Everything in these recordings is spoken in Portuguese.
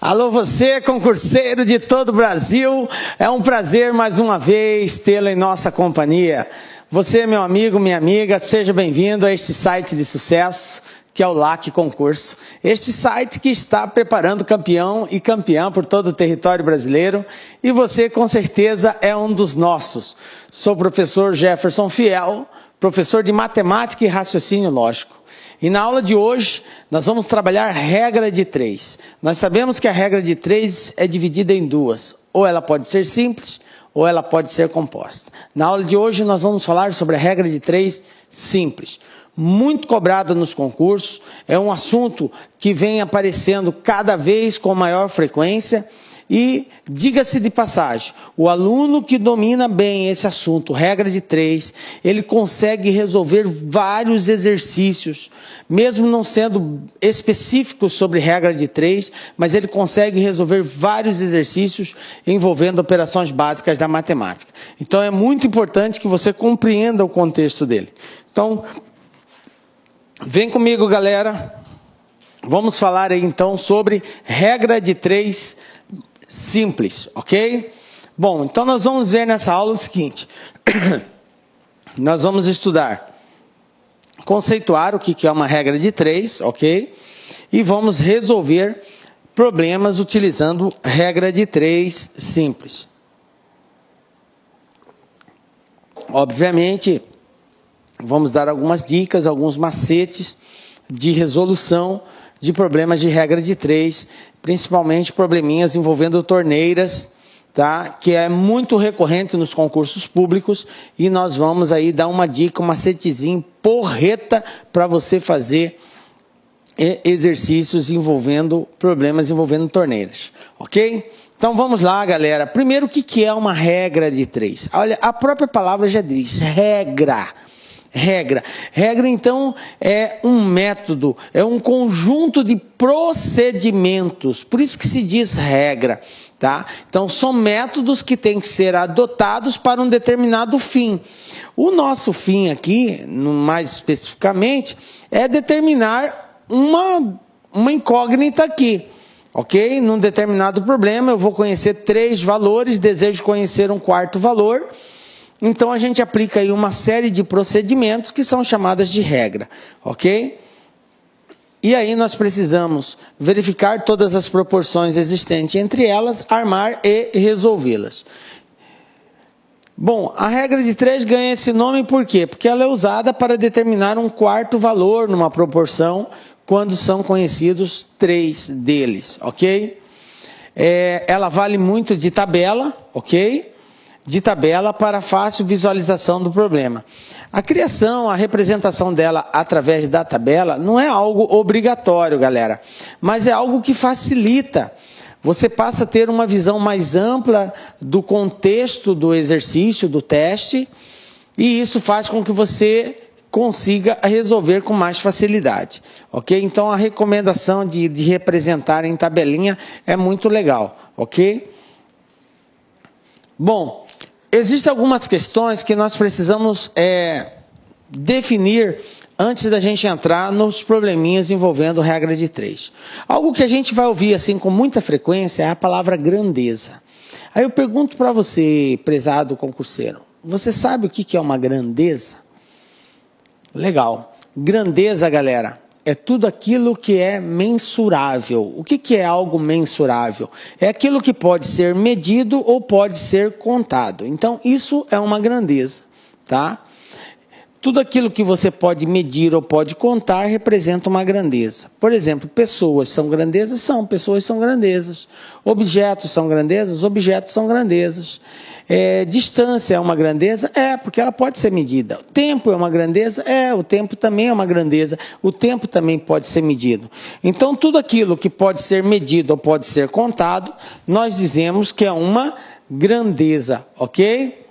Alô você, concurseiro de todo o Brasil, é um prazer mais uma vez tê-lo em nossa companhia. Você, meu amigo, minha amiga, seja bem-vindo a este site de sucesso, que é o LAC Concurso. Este site que está preparando campeão e campeã por todo o território brasileiro, e você com certeza é um dos nossos. Sou o professor Jefferson Fiel, professor de matemática e raciocínio lógico. E na aula de hoje, nós vamos trabalhar regra de 3. Nós sabemos que a regra de 3 é dividida em duas. Ou ela pode ser simples, ou ela pode ser composta. Na aula de hoje, nós vamos falar sobre a regra de 3 simples. Muito cobrada nos concursos, é um assunto que vem aparecendo cada vez com maior frequência. E, diga-se de passagem, o aluno que domina bem esse assunto, regra de 3, ele consegue resolver vários exercícios, mesmo não sendo específicos sobre regra de 3, mas ele consegue resolver vários exercícios envolvendo operações básicas da matemática. Então é muito importante que você compreenda o contexto dele. Então, vem comigo, galera. Vamos falar aí então sobre regra de 3 simples, ok? Bom, então nós vamos ver nessa aula o seguinte. Nós vamos estudar, conceituar o que é uma regra de 3, ok? E vamos resolver problemas utilizando regra de 3 simples. Obviamente, vamos dar algumas dicas, alguns macetes de resolução de problemas de regra de 3, principalmente probleminhas envolvendo torneiras, tá? Que é muito recorrente nos concursos públicos, e nós vamos aí dar uma dica, um macetezinho porreta para você fazer exercícios envolvendo problemas envolvendo torneiras, ok? Então vamos lá, galera. Primeiro, o que é uma regra de 3? Olha, a própria palavra já diz, regra. Regra, então, é um método, é um conjunto de procedimentos, por isso que se diz regra, tá? Então, são métodos que têm que ser adotados para um determinado fim. O nosso fim aqui, mais especificamente, é determinar uma incógnita aqui, ok? Num determinado problema, eu vou conhecer 3 valores, desejo conhecer um 4º valor. Então, a gente aplica aí uma série de procedimentos que são chamadas de regra, ok? E aí nós precisamos verificar todas as proporções existentes entre elas, armar e resolvê-las. Bom, a regra de 3 ganha esse nome por quê? Porque ela é usada para determinar um 4º valor numa proporção quando são conhecidos 3 deles, ok? Ela vale muito de tabela, ok? De tabela para fácil visualização do problema. A criação, a representação dela através da tabela não é algo obrigatório, galera, mas é algo que facilita. Você passa a ter uma visão mais ampla do contexto do exercício, do teste, e isso faz com que você consiga resolver com mais facilidade, ok? Então a recomendação de representar em tabelinha é muito legal, ok? Bom, existem algumas questões que nós precisamos definir antes da gente entrar nos probleminhas envolvendo regra de 3. Algo que a gente vai ouvir assim com muita frequência é a palavra grandeza. Aí eu pergunto para você, prezado concurseiro, você sabe o que é uma grandeza? Legal. Grandeza, galera, é tudo aquilo que é mensurável. O que é algo mensurável? É aquilo que pode ser medido ou pode ser contado. Então, isso é uma grandeza, tá? Tudo aquilo que você pode medir ou pode contar representa uma grandeza. Por exemplo, pessoas são grandezas? São, pessoas são grandezas. Objetos são grandezas? Objetos são grandezas. Distância é uma grandeza? Porque ela pode ser medida. Tempo é uma grandeza? O tempo também é uma grandeza. O tempo também pode ser medido. Então, tudo aquilo que pode ser medido ou pode ser contado, nós dizemos que é uma grandeza, ok?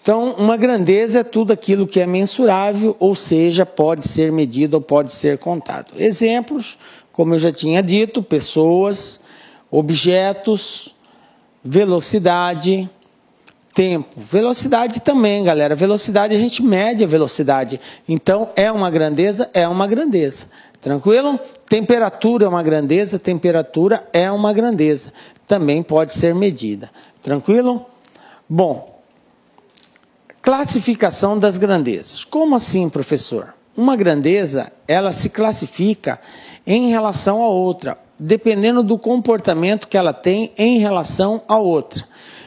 Então, uma grandeza é tudo aquilo que é mensurável, ou seja, pode ser medido ou pode ser contado. Exemplos, como eu já tinha dito, pessoas, objetos, velocidade, tempo. Velocidade também, galera. Velocidade, a gente mede a velocidade. Então, é uma grandeza? É uma grandeza. Tranquilo? Temperatura é uma grandeza, temperatura é uma grandeza. Também pode ser medida. Tranquilo? Bom, classificação das grandezas. Como assim, professor? Uma grandeza, ela se classifica em relação a outra, dependendo do comportamento que ela tem em relação a outra.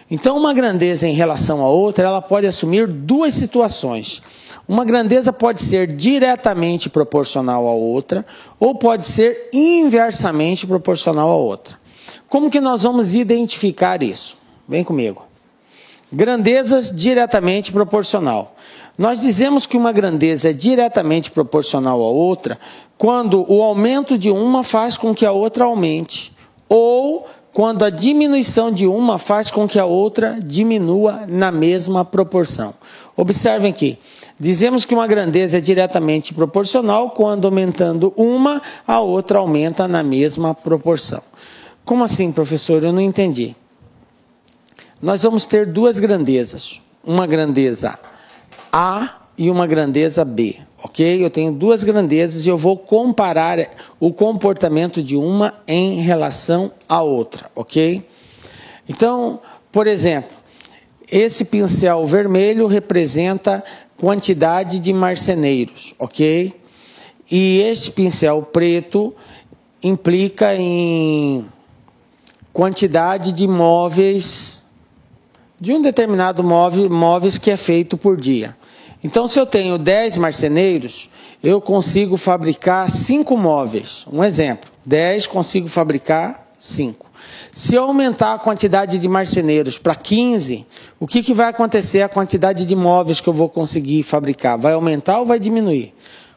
Então, uma grandeza em relação a outra, ela pode assumir duas situações. Uma grandeza pode ser diretamente proporcional à outra, ou pode ser inversamente proporcional à outra. Como que nós vamos identificar isso? Vem comigo. Grandezas diretamente proporcional. Nós dizemos que uma grandeza é diretamente proporcional à outra quando o aumento de uma faz com que a outra aumente, ou quando a diminuição de uma faz com que a outra diminua na mesma proporção. Observem aqui, dizemos que uma grandeza é diretamente proporcional quando aumentando uma, a outra aumenta na mesma proporção. Como assim, professor? Eu não entendi. Nós vamos ter duas grandezas, uma grandeza A e uma grandeza B, ok? Eu tenho duas grandezas e eu vou comparar o comportamento de uma em relação à outra, ok? Então, por exemplo, esse pincel vermelho representa quantidade de marceneiros, ok? E este pincel preto implica em quantidade de móveis, de um determinado móveis que é feito por dia. Então, se eu tenho 10 marceneiros, eu consigo fabricar 5 móveis. Um exemplo, 10 consigo fabricar 5. Se eu aumentar a quantidade de marceneiros para 15, o que vai acontecer? A quantidade de móveis que eu vou conseguir fabricar vai aumentar ou vai diminuir?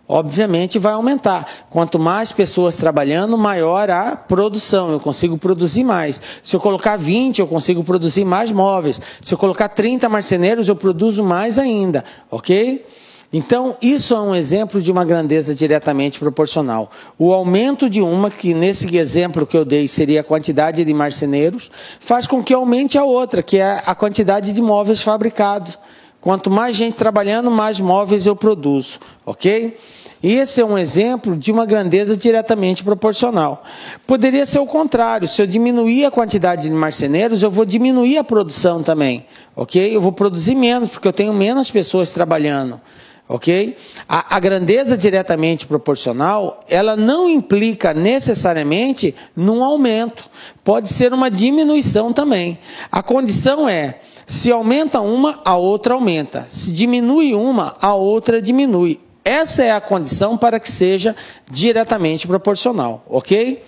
Obviamente vai aumentar. Quanto mais pessoas trabalhando, maior a produção. Eu consigo produzir mais. Se eu colocar 20, eu consigo produzir mais móveis. Se eu colocar 30 marceneiros, eu produzo mais ainda. Ok? Então, isso é um exemplo de uma grandeza diretamente proporcional. O aumento de uma, que nesse exemplo que eu dei seria a quantidade de marceneiros, faz com que aumente a outra, que é a quantidade de móveis fabricados. Quanto mais gente trabalhando, mais móveis eu produzo. Ok? E esse é um exemplo de uma grandeza diretamente proporcional. Poderia ser o contrário. Se eu diminuir a quantidade de marceneiros, eu vou diminuir a produção também. Ok? Eu vou produzir menos, porque eu tenho menos pessoas trabalhando. Ok? A grandeza diretamente proporcional, ela não implica necessariamente num aumento. Pode ser uma diminuição também. A condição é, se aumenta uma, a outra aumenta. Se diminui uma, a outra diminui. Essa é a condição para que seja diretamente proporcional, ok?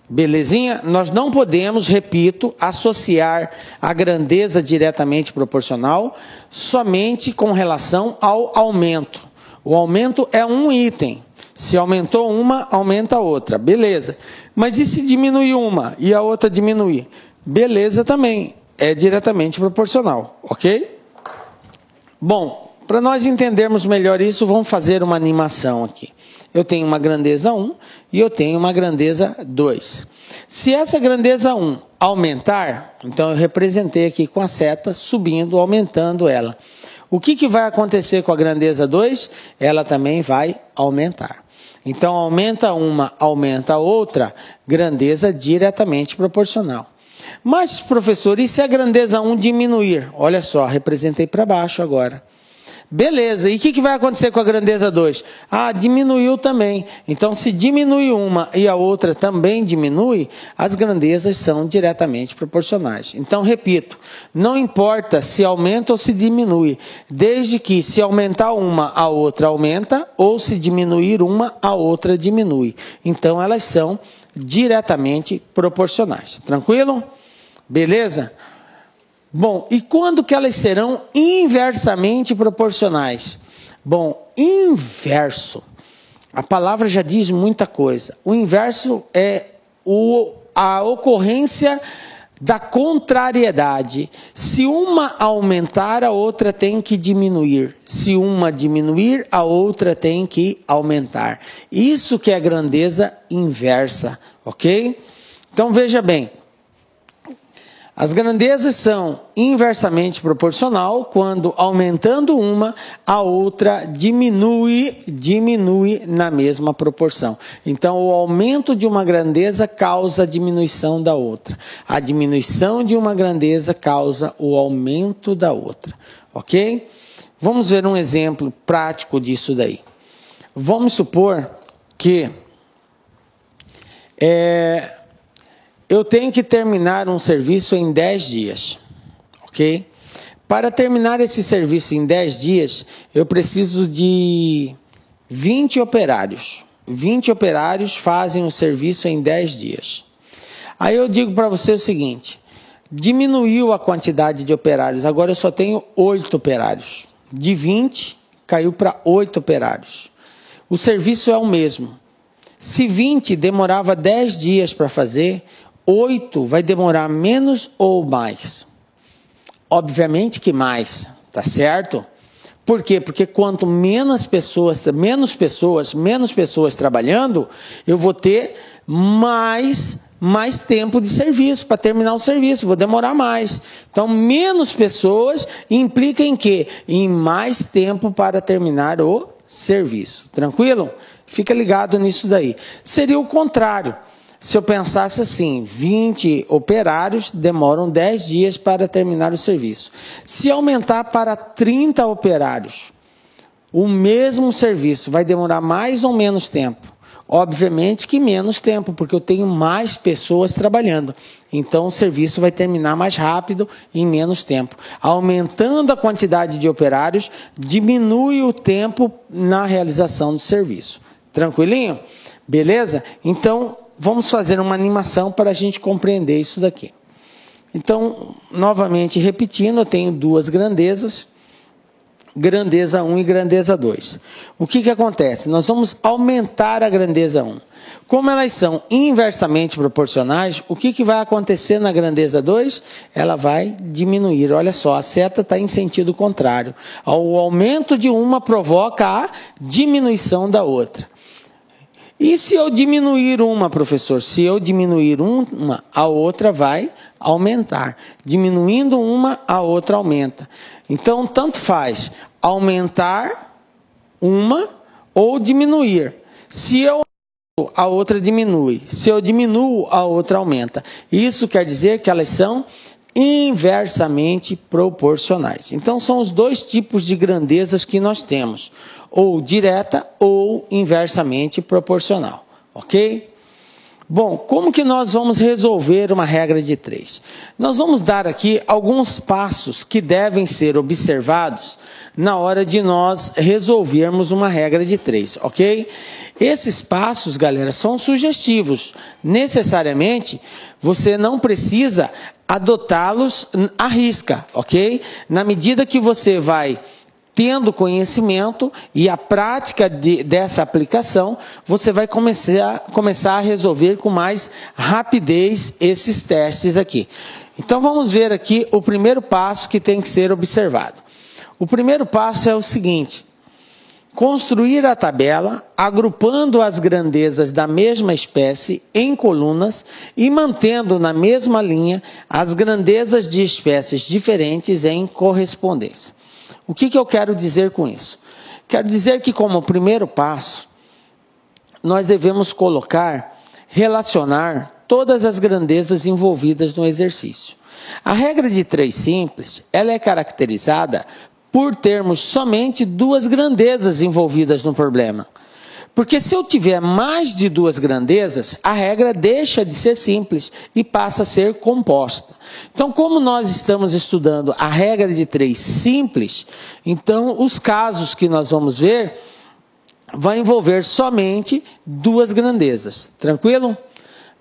Belezinha? Nós não podemos, repito, associar a grandeza diretamente proporcional somente com relação ao aumento. O aumento é um item. Se aumentou uma, aumenta a outra. Beleza. Mas e se diminui uma e a outra diminuir? Beleza também. É diretamente proporcional, ok? Bom, para nós entendermos melhor isso, vamos fazer uma animação aqui. Eu tenho uma grandeza 1 e eu tenho uma grandeza 2. Se essa grandeza 1 aumentar, então eu representei aqui com a seta subindo, aumentando ela. O que vai acontecer com a grandeza 2? Ela também vai aumentar. Então aumenta uma, aumenta a outra, grandeza diretamente proporcional. Mas, professor, e se a grandeza 1 diminuir? Olha só, representei para baixo agora. Beleza, e o que vai acontecer com a grandeza 2? Ah, diminuiu também. Então, se diminui uma e a outra também diminui, as grandezas são diretamente proporcionais. Então, repito, não importa se aumenta ou se diminui, desde que se aumentar uma, a outra aumenta, ou se diminuir uma, a outra diminui. Então, elas são diretamente proporcionais. Tranquilo? Beleza? Bom, e quando que elas serão inversamente proporcionais? Bom, inverso. A palavra já diz muita coisa. O inverso é a ocorrência da contrariedade. Se uma aumentar, a outra tem que diminuir. Se uma diminuir, a outra tem que aumentar. Isso que é grandeza inversa, ok? Então veja bem. As grandezas são inversamente proporcional quando, aumentando uma, a outra diminui na mesma proporção. Então, o aumento de uma grandeza causa a diminuição da outra. A diminuição de uma grandeza causa o aumento da outra. Ok? Vamos ver um exemplo prático disso daí. Vamos supor que eu tenho que terminar um serviço em 10 dias, ok? Para terminar esse serviço em 10 dias, eu preciso de 20 operários. 20 operários fazem o serviço em 10 dias. Aí eu digo para você o seguinte, diminuiu a quantidade de operários, agora eu só tenho 8 operários. De 20, caiu para 8 operários. O serviço é o mesmo. Se 20 demorava 10 dias para fazer, 8 vai demorar menos ou mais? Obviamente que mais, tá certo? Por quê? Porque quanto menos pessoas trabalhando, eu vou ter mais tempo de serviço para terminar o serviço, vou demorar mais. Então, menos pessoas implica em quê? Em mais tempo para terminar o serviço. Tranquilo? Fica ligado nisso daí. Seria o contrário. Se eu pensasse assim, 20 operários demoram 10 dias para terminar o serviço. Se aumentar para 30 operários, o mesmo serviço vai demorar mais ou menos tempo? Obviamente que menos tempo, porque eu tenho mais pessoas trabalhando. Então o serviço vai terminar mais rápido em menos tempo. Aumentando a quantidade de operários, diminui o tempo na realização do serviço. Tranquilinho? Beleza? Então, vamos fazer uma animação para a gente compreender isso daqui. Então, novamente repetindo, eu tenho duas grandezas, grandeza 1 e grandeza 2. O que acontece? Nós vamos aumentar a grandeza 1. Como elas são inversamente proporcionais, o que vai acontecer na grandeza 2? Ela vai diminuir. Olha só, a seta está em sentido contrário. O aumento de uma provoca a diminuição da outra. E se eu diminuir uma, professor? Se eu diminuir uma, a outra vai aumentar. Diminuindo uma, a outra aumenta. Então, tanto faz aumentar uma ou diminuir. Se eu aumento, a outra diminui. Se eu diminuo, a outra aumenta. Isso quer dizer que elas são inversamente proporcionais. Então, são os dois tipos de grandezas que nós temos. Ou direta ou inversamente proporcional. Ok? Bom, como que nós vamos resolver uma regra de 3? Nós vamos dar aqui alguns passos que devem ser observados na hora de nós resolvermos uma regra de 3, ok? Esses passos, galera, são sugestivos. Necessariamente, você não precisa adotá-los à risca, ok? Na medida que você vai tendo conhecimento e a prática dessa aplicação, você vai começar a resolver com mais rapidez esses testes aqui. Então vamos ver aqui o primeiro passo que tem que ser observado. O primeiro passo é o seguinte: construir a tabela agrupando as grandezas da mesma espécie em colunas e mantendo na mesma linha as grandezas de espécies diferentes em correspondência. O que eu quero dizer com isso? Quero dizer que, como primeiro passo, nós devemos relacionar todas as grandezas envolvidas no exercício. A regra de 3 simples, ela é caracterizada por termos somente duas grandezas envolvidas no problema. Porque se eu tiver mais de duas grandezas, a regra deixa de ser simples e passa a ser composta. Então, como nós estamos estudando a regra de 3 simples, então os casos que nós vamos ver vão envolver somente duas grandezas. Tranquilo?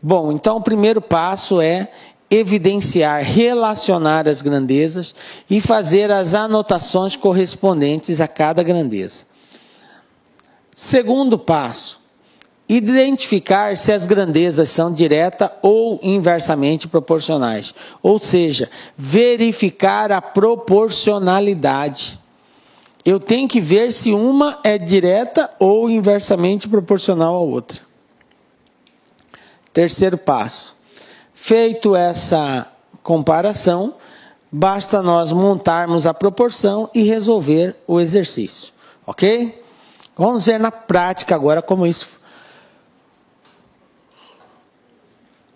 Bom, então o primeiro passo é evidenciar, relacionar as grandezas e fazer as anotações correspondentes a cada grandeza. Segundo passo, identificar se as grandezas são direta ou inversamente proporcionais. Ou seja, verificar a proporcionalidade. Eu tenho que ver se uma é direta ou inversamente proporcional à outra. Terceiro passo, feito essa comparação, basta nós montarmos a proporção e resolver o exercício, ok? Vamos ver na prática agora como isso.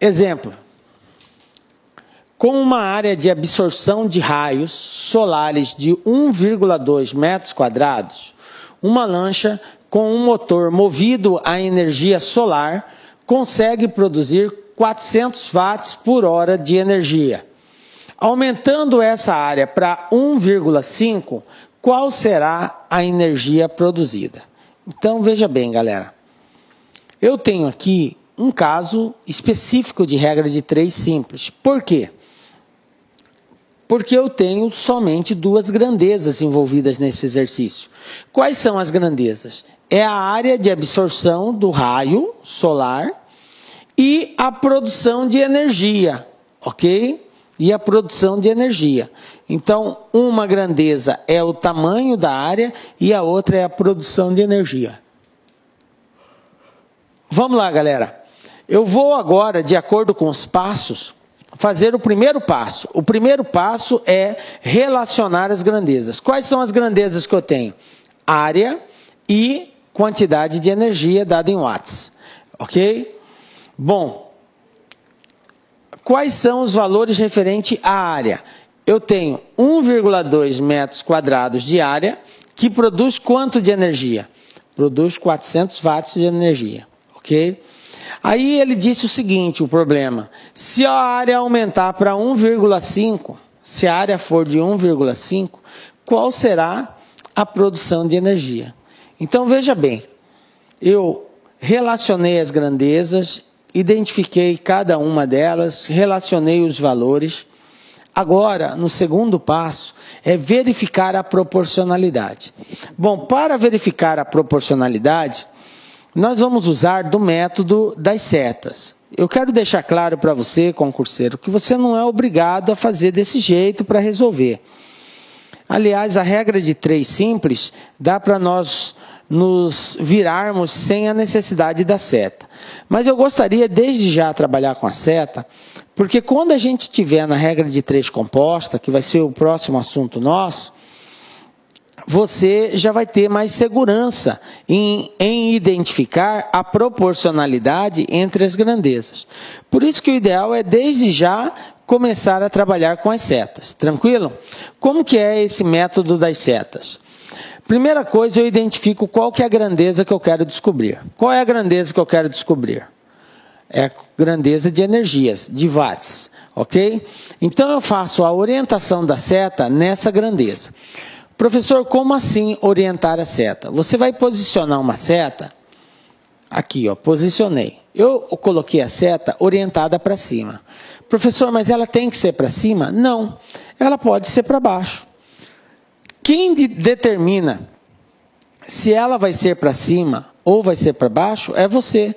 Exemplo. Com uma área de absorção de raios solares de 1,2 metros quadrados, uma lancha com um motor movido a energia solar consegue produzir 400 watts por hora de energia. Aumentando essa área para 1,5, qual será a energia produzida? Então veja bem, galera. Eu tenho aqui um caso específico de regra de 3 simples. Por quê? Porque eu tenho somente 2 grandezas envolvidas nesse exercício. Quais são as grandezas? É a área de absorção do raio solar e a produção de energia, ok? E a produção de energia. Então, uma grandeza é o tamanho da área e a outra é a produção de energia. Vamos lá, galera. Eu vou agora, de acordo com os passos, fazer o primeiro passo. O primeiro passo é relacionar as grandezas. Quais são as grandezas que eu tenho? Área e quantidade de energia dada em watts. Ok? Bom, quais são os valores referentes à área? Eu tenho 1,2 metros quadrados de área, que produz quanto de energia? Produz 400 watts de energia. Ok? Aí ele disse o seguinte, o problema. Se a área aumentar para 1,5, se a área for de 1,5, qual será a produção de energia? Então veja bem, eu relacionei as grandezas, identifiquei cada uma delas, relacionei os valores. Agora, no segundo passo, é verificar a proporcionalidade. Bom, para verificar a proporcionalidade, nós vamos usar do método das setas. Eu quero deixar claro para você, concurseiro, que você não é obrigado a fazer desse jeito para resolver. Aliás, a regra de 3 simples dá para nós nos virarmos sem a necessidade da seta. Mas eu gostaria desde já trabalhar com a seta, porque quando a gente tiver na regra de 3 composta, que vai ser o próximo assunto nosso, você já vai ter mais segurança em identificar a proporcionalidade entre as grandezas. Por isso que o ideal é desde já começar a trabalhar com as setas. Tranquilo? Como que é esse método das setas? Primeira coisa, eu identifico qual que é a grandeza que eu quero descobrir. Qual é a grandeza que eu quero descobrir? É a grandeza de energias, de watts. Ok? Então eu faço a orientação da seta nessa grandeza. Professor, como assim orientar a seta? Você vai posicionar uma seta, aqui ó, posicionei. Eu coloquei a seta orientada para cima. Professor, mas ela tem que ser para cima? Não, ela pode ser para baixo. Quem determina se ela vai ser para cima ou vai ser para baixo é você.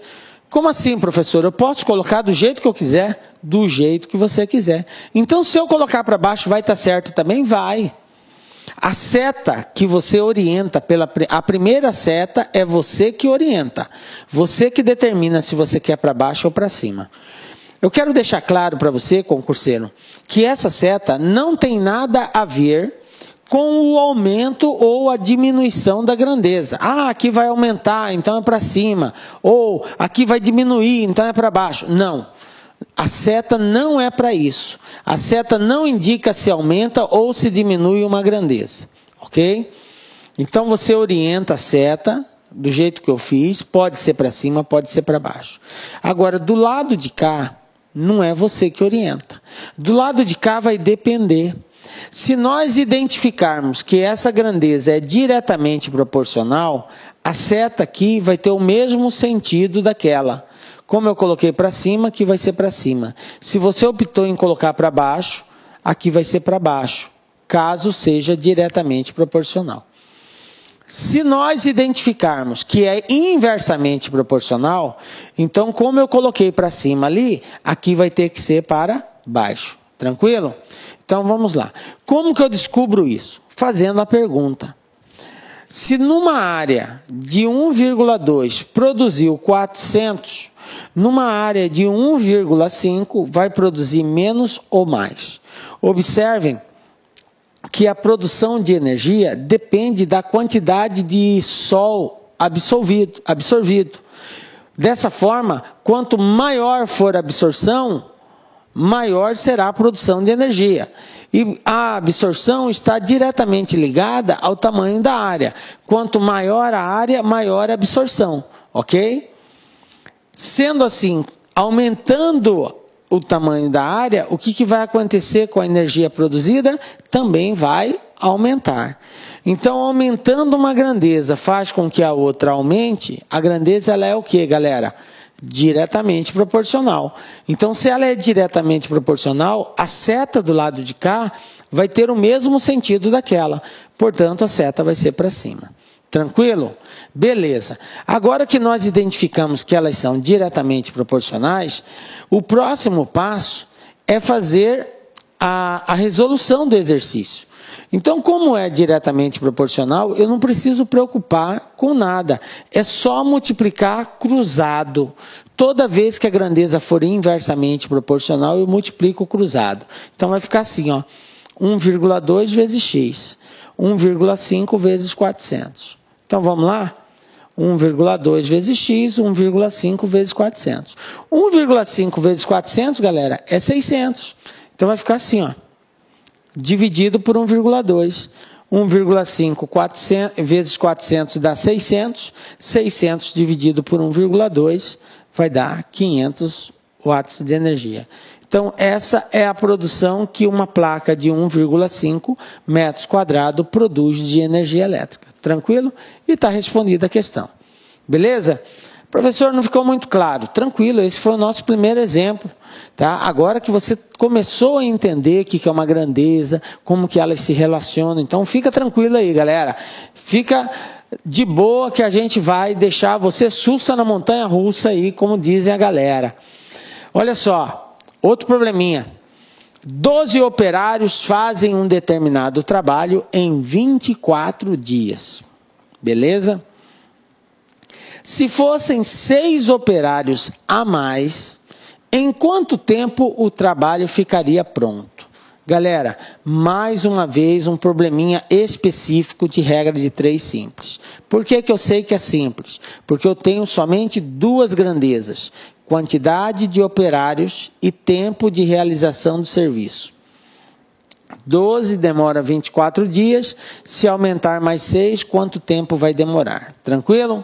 Como assim, professor? Eu posso colocar do jeito que eu quiser? Do jeito que você quiser. Então, se eu colocar para baixo, vai estar certo também? Vai. A seta que você orienta, a primeira seta é você que orienta. Você que determina se você quer para baixo ou para cima. Eu quero deixar claro para você, concurseiro, que essa seta não tem nada a ver com o aumento ou a diminuição da grandeza. Ah, aqui vai aumentar, então é para cima. Ou aqui vai diminuir, então é para baixo. Não. A seta não é para isso. A seta não indica se aumenta ou se diminui uma grandeza. Ok? Então você orienta a seta do jeito que eu fiz. Pode ser para cima, pode ser para baixo. Agora, do lado de cá, não é você que orienta. Do lado de cá vai depender. Se nós identificarmos que essa grandeza é diretamente proporcional, a seta aqui vai ter o mesmo sentido daquela. Como eu coloquei para cima, aqui vai ser para cima. Se você optou em colocar para baixo, aqui vai ser para baixo, caso seja diretamente proporcional. Se nós identificarmos que é inversamente proporcional, então como eu coloquei para cima ali, aqui vai ter que ser para baixo. Tranquilo? Então vamos lá. Como que eu descubro isso? Fazendo a pergunta. Se numa área de 1,2 produziu 400, numa área de 1,5 vai produzir menos ou mais. Observem que a produção de energia depende da quantidade de sol absorvido. Dessa forma, quanto maior for a absorção, maior será a produção de energia. E a absorção está diretamente ligada ao tamanho da área. Quanto maior a área, maior a absorção, ok? Sendo assim, aumentando o tamanho da área, o que vai acontecer com a energia produzida? Também vai aumentar. Então, aumentando uma grandeza faz com que a outra aumente. A grandeza ela é o que, galera? Diretamente proporcional. Então, se ela é diretamente proporcional, a seta do lado de cá vai ter o mesmo sentido daquela. Portanto, a seta vai ser para cima. Tranquilo? Beleza. Agora que nós identificamos que elas são diretamente proporcionais, o próximo passo é fazer a resolução do exercício. Então, como é diretamente proporcional, eu não preciso preocupar com nada. É só multiplicar cruzado. Toda vez que a grandeza for inversamente proporcional, eu multiplico cruzado. Então, vai ficar assim, ó, 1,2 vezes x, 1,5 vezes 400. Então, vamos lá? 1,2 vezes x, 1,5 vezes 400. 1,5 vezes 400, galera, é 600. Então, vai ficar assim, ó, dividido por 1,2. 1,5 vezes 400 dá 600. 600 dividido por 1,2 vai dar 500 watts de energia. Então, essa é a produção que uma placa de 1,5 metros quadrados produz de energia elétrica. Tranquilo? E está respondida a questão. Beleza? Professor, não ficou muito claro. Tranquilo, esse foi o nosso primeiro exemplo. Tá? Agora que você começou a entender o que é uma grandeza, como que elas se relacionam, então fica tranquilo aí, galera. Fica de boa que a gente vai deixar você sussa na montanha-russa aí, como dizem a galera. Olha só, outro probleminha. 12 operários fazem um determinado trabalho em 24 dias. Beleza? Se fossem 6 operários a mais, em quanto tempo o trabalho ficaria pronto? Galera, mais uma vez um probleminha específico de regra de 3 simples. Por que eu sei que é simples? Porque eu tenho somente 2 grandezas: quantidade de operários e tempo de realização do serviço. 12 demora 24 dias, se aumentar mais 6, quanto tempo vai demorar? Tranquilo?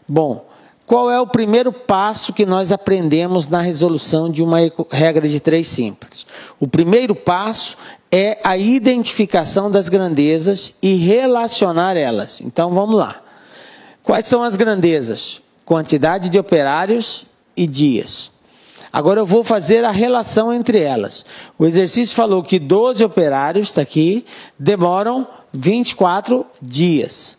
Bom, qual é o primeiro passo que nós aprendemos na resolução de uma regra de 3 simples? O primeiro passo é a identificação das grandezas e relacionar elas. Então, vamos lá. Quais são as grandezas? Quantidade de operários e dias. Agora eu vou fazer a relação entre elas. O exercício falou que 12 operários, está aqui, demoram 24 dias.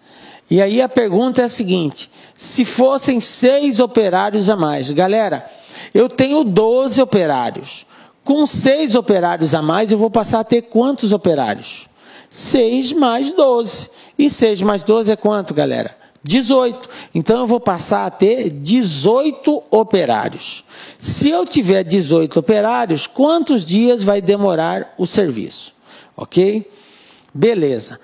E aí a pergunta é a seguinte: se fossem 6 operários a mais, galera, eu tenho 12 operários. Com 6 operários a mais, eu vou passar a ter quantos operários? 6 mais 12. E 6 mais 12 é quanto, galera? 18. Então, eu vou passar a ter 18 operários. Se eu tiver 18 operários, quantos dias vai demorar o serviço? Ok? Beleza.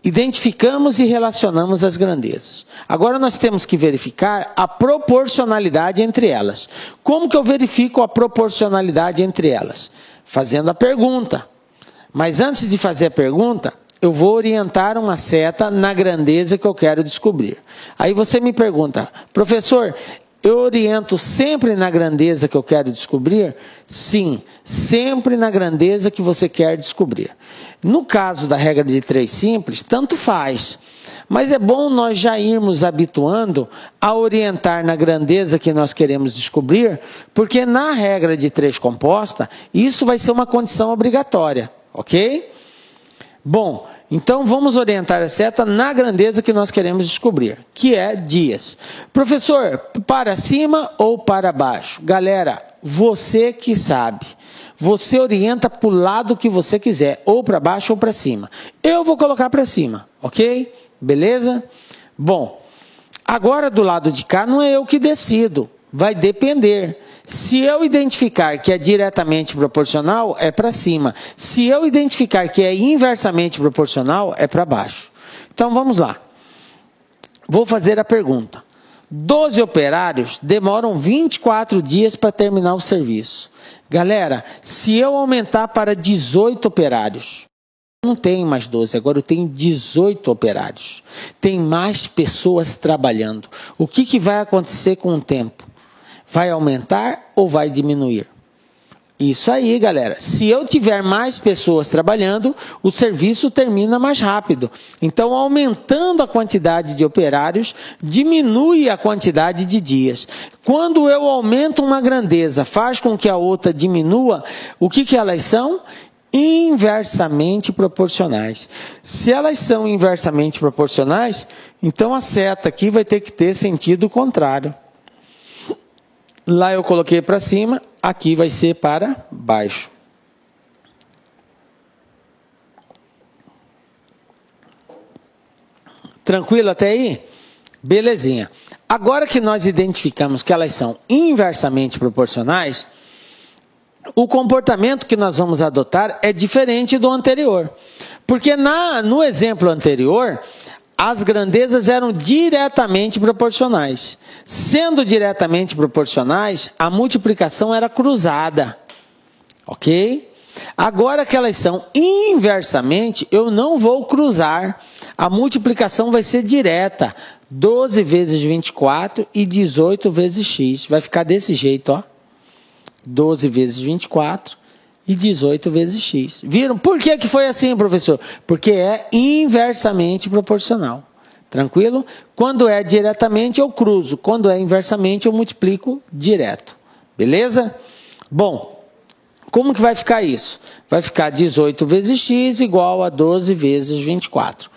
Identificamos e relacionamos as grandezas. Agora, nós temos que verificar a proporcionalidade entre elas. Como que eu verifico a proporcionalidade entre elas? Fazendo a pergunta. Mas antes de fazer a pergunta, eu vou orientar uma seta na grandeza que eu quero descobrir. Aí você me pergunta: professor, eu oriento sempre na grandeza que eu quero descobrir? Sim, sempre na grandeza que você quer descobrir. No caso da regra de 3 simples, tanto faz. Mas é bom nós já irmos habituando a orientar na grandeza que nós queremos descobrir, porque na regra de 3 composta, isso vai ser uma condição obrigatória, ok? Bom, então vamos orientar a seta na grandeza que nós queremos descobrir, que é dias. Professor, para cima ou para baixo? Galera, você que sabe. Você orienta para o lado que você quiser, ou para baixo ou para cima. Eu vou colocar para cima, ok? Beleza? Bom, agora do lado de cá não é eu que decido, vai depender. Se eu identificar que é diretamente proporcional, é para cima. Se eu identificar que é inversamente proporcional, é para baixo. Então vamos lá. Vou fazer a pergunta. 12 operários demoram 24 dias para terminar o serviço. Galera, se eu aumentar para 18 operários, não tenho mais 12, agora eu tenho 18 operários. Tem mais pessoas trabalhando. O que vai acontecer com o tempo? Vai aumentar ou vai diminuir? Isso aí, galera. Se eu tiver mais pessoas trabalhando, o serviço termina mais rápido. Então, aumentando a quantidade de operários, diminui a quantidade de dias. Quando eu aumento uma grandeza, faz com que a outra diminua, o que elas são? Inversamente proporcionais. Se elas são inversamente proporcionais, então a seta aqui vai ter que ter sentido contrário. Lá eu coloquei para cima, aqui vai ser para baixo. Tranquilo até aí? Belezinha. Agora que nós identificamos que elas são inversamente proporcionais, o comportamento que nós vamos adotar é diferente do anterior. Porque no exemplo anterior, as grandezas eram diretamente proporcionais. Sendo diretamente proporcionais, a multiplicação era cruzada. Ok? Agora que elas são inversamente, eu não vou cruzar. A multiplicação vai ser direta. 12 vezes 24 e 18 vezes x. Vai ficar desse jeito, ó. 12 vezes 24 e 18 vezes x. Viram? Por que foi assim, professor? Porque é inversamente proporcional. Tranquilo? Quando é diretamente, eu cruzo. Quando é inversamente, eu multiplico direto. Beleza? Bom, como que vai ficar isso? Vai ficar 18 vezes x igual a 12 vezes 24.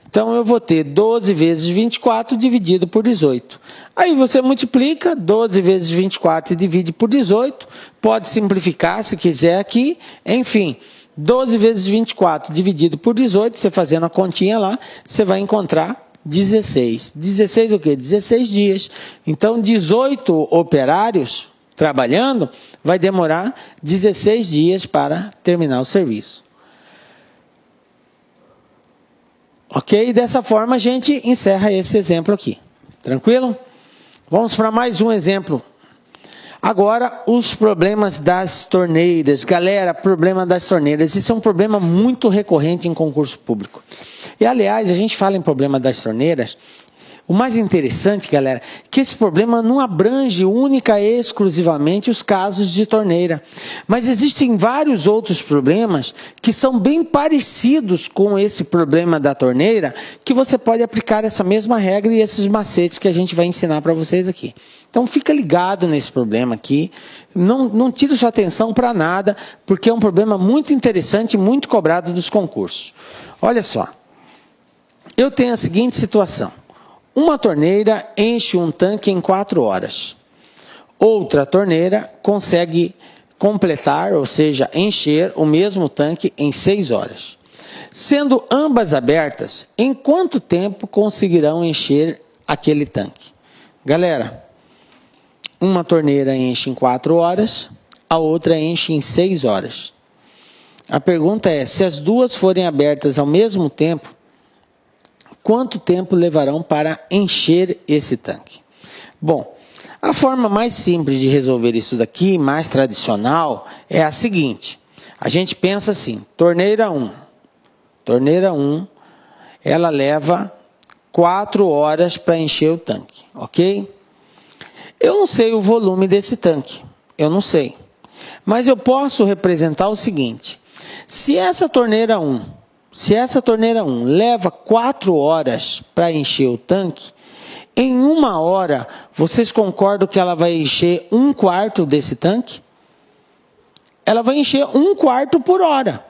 Então, eu vou ter 12 vezes 24 dividido por 18. Aí você multiplica 12 vezes 24 e divide por 18. Pode simplificar se quiser aqui. Enfim, 12 vezes 24 dividido por 18, você fazendo a continha lá, você vai encontrar 16. 16 o quê? 16 dias. Então, 18 operários trabalhando vai demorar 16 dias para terminar o serviço. Ok? Dessa forma a gente encerra esse exemplo aqui. Tranquilo? Vamos para mais um exemplo. Agora, os problemas das torneiras. Galera, problema das torneiras. Isso é um problema muito recorrente em concurso público. E, aliás, a gente fala em problema das torneiras. O mais interessante, galera, é que esse problema não abrange única e exclusivamente os casos de torneira. Mas existem vários outros problemas que são bem parecidos com esse problema da torneira, que você pode aplicar essa mesma regra e esses macetes que a gente vai ensinar para vocês aqui. Então fica ligado nesse problema aqui, não tire sua atenção para nada, porque é um problema muito interessante e muito cobrado dos concursos. Olha só, eu tenho a seguinte situação. Uma torneira enche um tanque em 4 horas. Outra torneira consegue completar, ou seja, encher o mesmo tanque em 6 horas. Sendo ambas abertas, em quanto tempo conseguirão encher aquele tanque? Galera, uma torneira enche em 4 horas, a outra enche em 6 horas. A pergunta é, se as duas forem abertas ao mesmo tempo, quanto tempo levarão para encher esse tanque? Bom, a forma mais simples de resolver isso daqui, mais tradicional, é a seguinte. A gente pensa assim, torneira 1. Torneira 1, ela leva 4 horas para encher o tanque, ok? Eu não sei o volume desse tanque, eu não sei. Mas eu posso representar o seguinte, se essa torneira 1 leva 4 horas para encher o tanque, em 1 hora, vocês concordam que ela vai encher 1/4 desse tanque? Ela vai encher 1/4 por hora,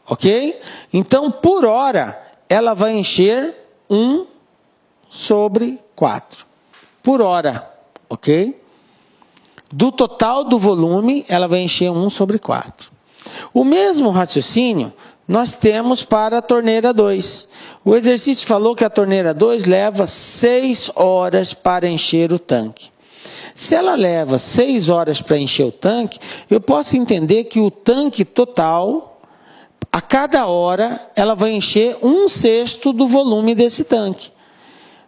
ok? Então, por hora, ela vai encher 1/4. Por hora, ok? Do total do volume, ela vai encher 1/4. O mesmo raciocínio nós temos para a torneira 2. O exercício falou que a torneira 2 leva 6 horas para encher o tanque. Se ela leva 6 horas para encher o tanque, eu posso entender que o tanque total, a cada hora, ela vai encher 1/6 do volume desse tanque.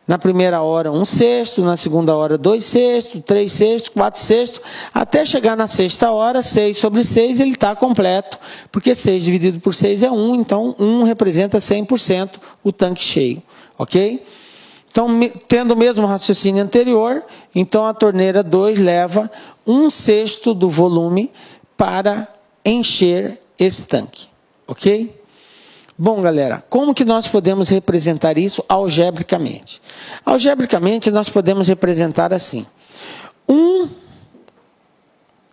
Na primeira hora, 1/6, na segunda hora, 2/6, 3/6, 4/6, até chegar na sexta hora, 6 sobre 6, ele está completo, porque 6 dividido por 6 é 1, então 1 representa 100% o tanque cheio, ok? Então, tendo o mesmo raciocínio anterior, então a torneira 2 leva 1/6 do volume para encher esse tanque, ok? Bom, galera, como que nós podemos representar isso algebricamente? Algebricamente, nós podemos representar assim. 1,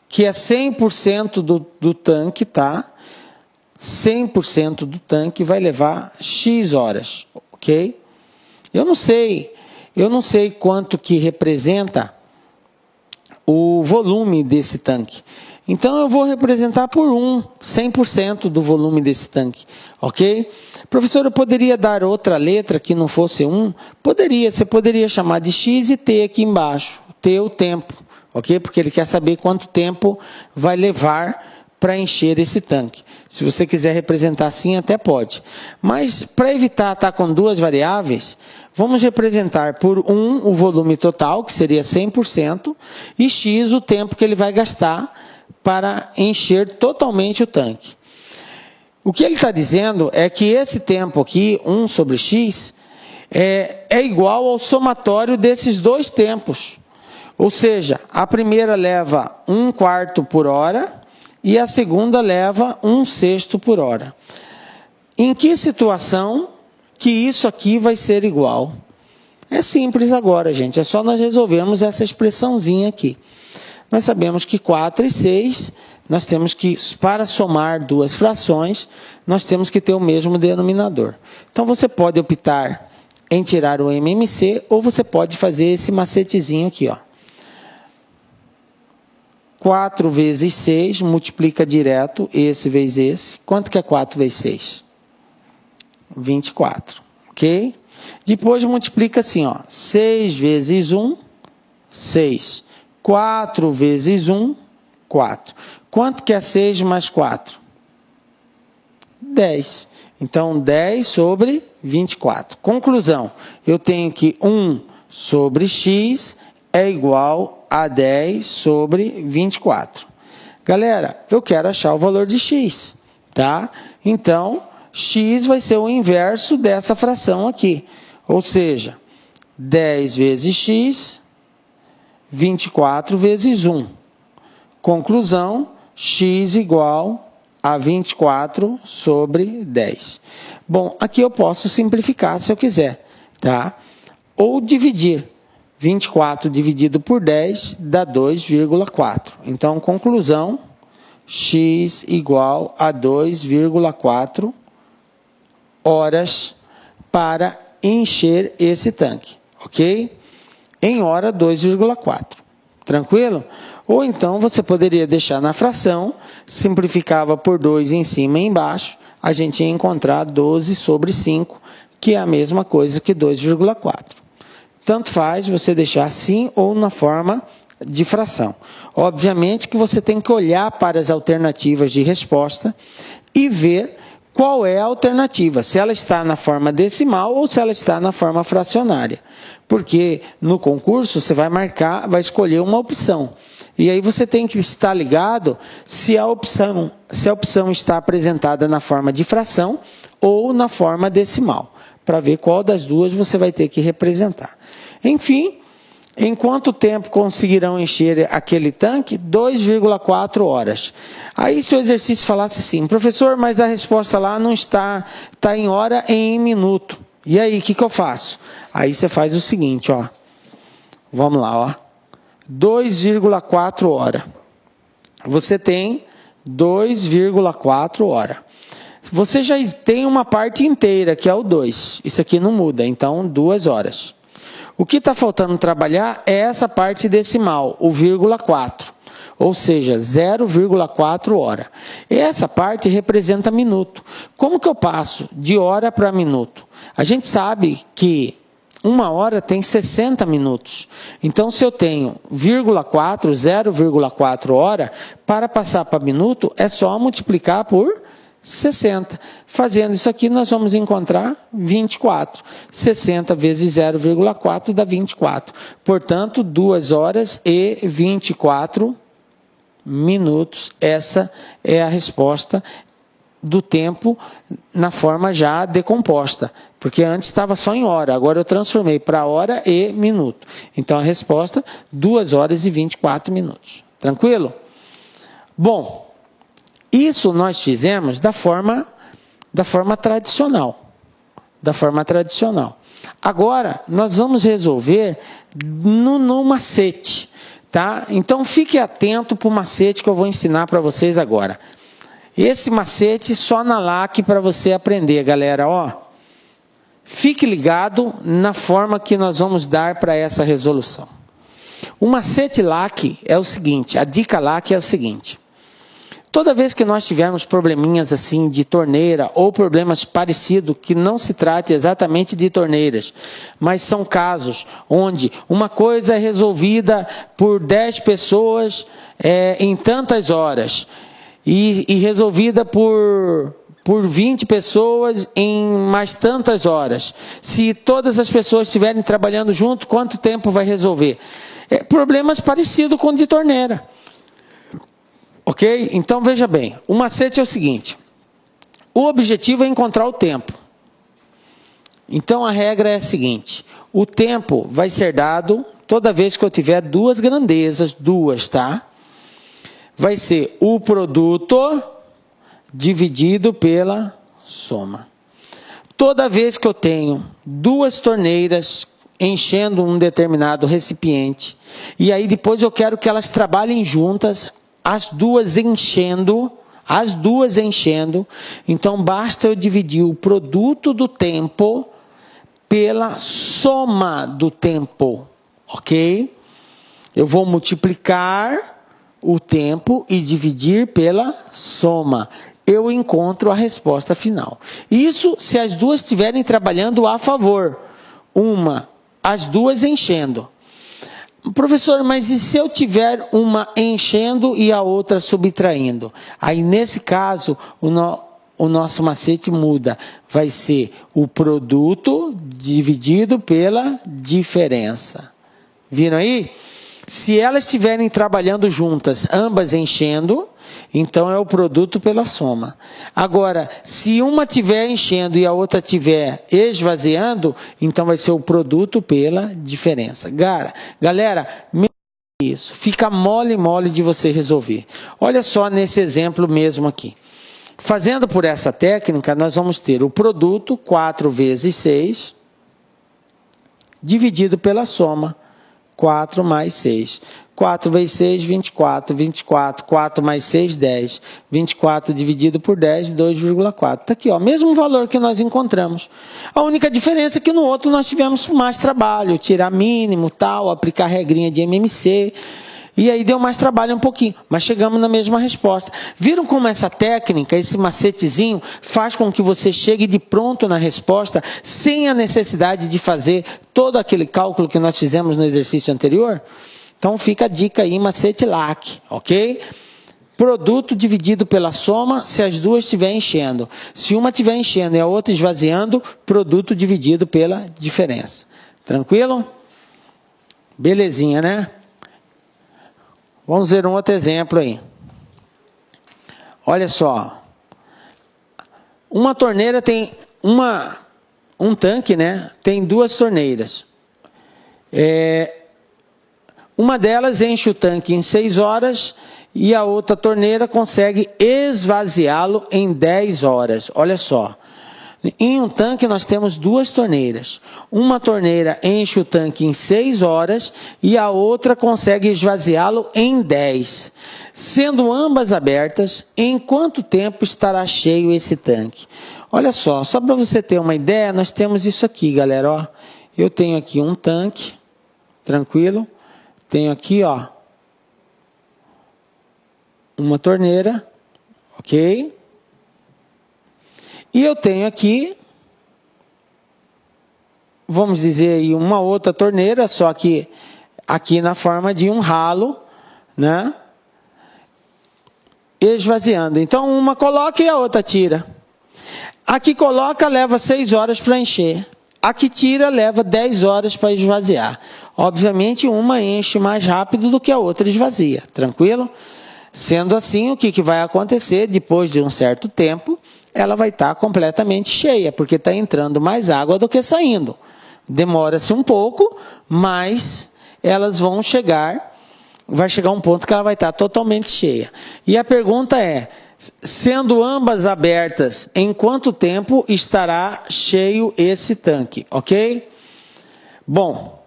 que é 100% do tanque, tá? 100% do tanque vai levar X horas, ok? Eu não sei quanto que representa o volume desse tanque. Então, eu vou representar por 100% do volume desse tanque, ok? Professor, eu poderia dar outra letra que não fosse 1? Poderia, você poderia chamar de X e T aqui embaixo. T é o tempo, ok? Porque ele quer saber quanto tempo vai levar para encher esse tanque. Se você quiser representar assim, até pode. Mas, para evitar estar com duas variáveis, vamos representar por 1 o volume total, que seria 100%, e X o tempo que ele vai gastar para encher totalmente o tanque. O que ele está dizendo é que esse tempo aqui, 1 sobre x, é igual ao somatório desses dois tempos. Ou seja, a primeira leva 1/4 por hora e a segunda leva 1/6 por hora. Em que situação que isso aqui vai ser igual? É simples agora, gente. É só nós resolvermos essa expressãozinha aqui. Nós sabemos que 4 e 6, nós temos que, para somar duas frações, nós temos que ter o mesmo denominador. Então, você pode optar em tirar o MMC, ou você pode fazer esse macetezinho aqui, ó. 4 vezes 6, multiplica direto, esse vezes esse. Quanto que é 4 vezes 6? 24, ok? Depois multiplica assim, ó. 6 vezes 1, 6. 4 vezes 1, 4. Quanto que é 6 mais 4? 10. Então, 10 sobre 24. Conclusão, eu tenho que 1 sobre x é igual a 10 sobre 24. Galera, eu quero achar o valor de x, tá? Então, x vai ser o inverso dessa fração aqui. Ou seja, 10 vezes x... 24 vezes 1. Conclusão, x igual a 24 sobre 10. Bom, aqui eu posso simplificar se eu quiser, tá? Ou dividir. 24 dividido por 10 dá 2,4. Então, conclusão, x igual a 2,4 horas para encher esse tanque, ok? Em hora, 2,4. Tranquilo? Ou então, você poderia deixar na fração, simplificava por 2 em cima e embaixo, a gente ia encontrar 12 sobre 5, que é a mesma coisa que 2,4. Tanto faz você deixar assim ou na forma de fração. Obviamente que você tem que olhar para as alternativas de resposta e ver qual é a alternativa, se ela está na forma decimal ou se ela está na forma fracionária. Porque no concurso você vai escolher uma opção. E aí você tem que estar ligado se a opção está apresentada na forma de fração ou na forma decimal, para ver qual das duas você vai ter que representar. Enfim, em quanto tempo conseguirão encher aquele tanque? 2,4 horas. Aí se o exercício falasse assim, professor, mas a resposta lá não está em hora e em minuto. E aí, o que eu faço? Aí você faz o seguinte, ó. Vamos lá, ó. 2,4 horas. Você tem 2,4 horas. Você já tem uma parte inteira, que é o 2. Isso aqui não muda, então 2 horas. O que está faltando trabalhar é essa parte decimal, o 0,4. ou seja, 0,4 hora. Essa parte representa minuto. Como que eu passo de hora para minuto? A gente sabe que uma hora tem 60 minutos. Então, se eu tenho 0,4 hora, para passar para minuto, é só multiplicar por 60. Fazendo isso aqui, nós vamos encontrar 24. 60 vezes 0,4 dá 24. Portanto, 2 horas e 24 minutos. Essa é a resposta do tempo na forma já decomposta. Porque antes estava só em hora, agora eu transformei para hora e minuto. Então, a resposta, 2 horas e 24 minutos. Tranquilo? Bom, isso nós fizemos da forma tradicional. Da forma tradicional. Agora, nós vamos resolver no macete. Tá? Então, fique atento para o macete que eu vou ensinar para vocês agora. Esse macete só na LAC para você aprender, galera. Ó, fique ligado na forma que nós vamos dar para essa resolução. O macete LAC é o seguinte, a dica LAC é o seguinte. Toda vez que nós tivermos probleminhas assim de torneira ou problemas parecidos, que não se trate exatamente de torneiras, mas são casos onde uma coisa é resolvida por 10 pessoas em tantas horas e resolvida por 20 pessoas em mais tantas horas. Se todas as pessoas estiverem trabalhando junto, quanto tempo vai resolver? Problemas parecidos com o de torneira. Ok? Então veja bem, o macete é o seguinte, o objetivo é encontrar o tempo. Então a regra é a seguinte, o tempo vai ser dado toda vez que eu tiver duas grandezas, tá? Vai ser o produto dividido pela soma. Toda vez que eu tenho duas torneiras enchendo um determinado recipiente, e aí depois eu quero que elas trabalhem juntas, as duas enchendo, então basta eu dividir o produto do tempo pela soma do tempo, ok? Eu vou multiplicar o tempo e dividir pela soma. Eu encontro a resposta final. Isso se as duas estiverem trabalhando a favor. As duas enchendo. Professor, mas e se eu tiver uma enchendo e a outra subtraindo? Aí, nesse caso, o nosso macete muda. Vai ser o produto dividido pela diferença. Viram aí? Se elas estiverem trabalhando juntas, ambas enchendo, então é o produto pela soma. Agora, se uma estiver enchendo e a outra estiver esvaziando, então vai ser o produto pela diferença. Galera, isso fica mole de você resolver. Olha só nesse exemplo mesmo aqui. Fazendo por essa técnica, nós vamos ter o produto 4 vezes 6, dividido pela soma. 4 mais 6. 4 vezes 6, 24. 24, 4 mais 6, 10. 24 dividido por 10, 2,4. Está aqui, ó, mesmo valor que nós encontramos. A única diferença é que no outro nós tivemos mais trabalho. Tirar mínimo, tal, aplicar regrinha de MMC. E aí deu mais trabalho um pouquinho, mas chegamos na mesma resposta. Viram como essa técnica, esse macetezinho, faz com que você chegue de pronto na resposta, sem a necessidade de fazer todo aquele cálculo que nós fizemos no exercício anterior? Então fica a dica aí, macete LAC, ok? Produto dividido pela soma, se as duas estiverem enchendo. Se uma estiver enchendo e a outra esvaziando, produto dividido pela diferença. Tranquilo? Belezinha, né? Vamos ver um outro exemplo aí. Olha só. Uma torneira tem um tanque, né? Tem duas torneiras. Uma delas enche o tanque em 6 horas e a outra torneira consegue esvaziá-lo em 10 horas. Olha só. Em um tanque nós temos duas torneiras. Uma torneira enche o tanque em 6 horas e a outra consegue esvaziá-lo em 10. Sendo ambas abertas, em quanto tempo estará cheio esse tanque? Olha só para você ter uma ideia, nós temos isso aqui, galera. Ó. Eu tenho aqui um tanque, tranquilo. Tenho aqui, ó, uma torneira, ok? E eu tenho aqui, vamos dizer aí, uma outra torneira, só que aqui na forma de um ralo, né? Esvaziando. Então, uma coloca e a outra tira. A que coloca leva 6 horas para encher. A que tira leva 10 horas para esvaziar. Obviamente, uma enche mais rápido do que a outra esvazia. Tranquilo? Sendo assim, o que vai acontecer? Depois de um certo tempo, ela vai estar completamente cheia, porque está entrando mais água do que saindo. Demora-se um pouco, mas elas vão chegar, vai chegar um ponto que ela vai estar totalmente cheia. E a pergunta é, sendo ambas abertas, em quanto tempo estará cheio esse tanque, ok? Bom,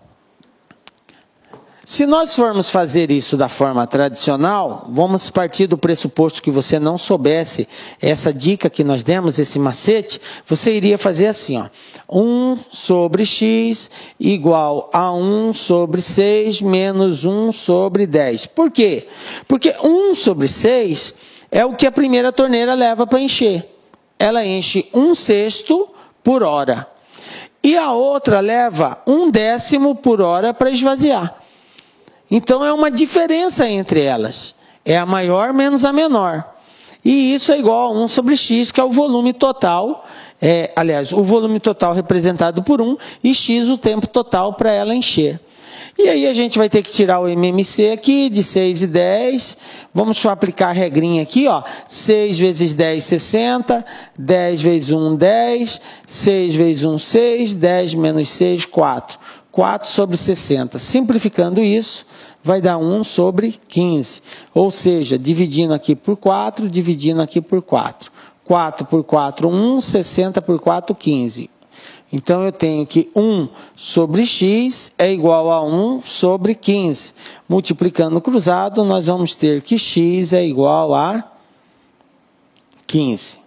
se nós formos fazer isso da forma tradicional, vamos partir do pressuposto que você não soubesse essa dica que nós demos, esse macete, você iria fazer assim, ó, 1 sobre x igual a 1 sobre 6 menos 1 sobre 10. Por quê? Porque 1 sobre 6 é o que a primeira torneira leva para encher. Ela enche 1/6 por hora. E a outra leva 1/10 por hora para esvaziar. Então, é uma diferença entre elas. É a maior menos a menor. E isso é igual a 1 sobre x, que é o volume total. Aliás, o volume total representado por 1 e x o tempo total para ela encher. E aí a gente vai ter que tirar o MMC aqui de 6 e 10. Vamos só aplicar a regrinha aqui, ó. 6 vezes 10, 60. 10 vezes 1, 10. 6 vezes 1, 6. 10 menos 6, 4. 4 sobre 60. Simplificando isso, vai dar 1 sobre 15. Ou seja, dividindo aqui por 4, dividindo aqui por 4. 4 por 4, 1. 60 por 4, 15. Então, eu tenho que 1 sobre x é igual a 1 sobre 15. Multiplicando cruzado, nós vamos ter que x é igual a 15.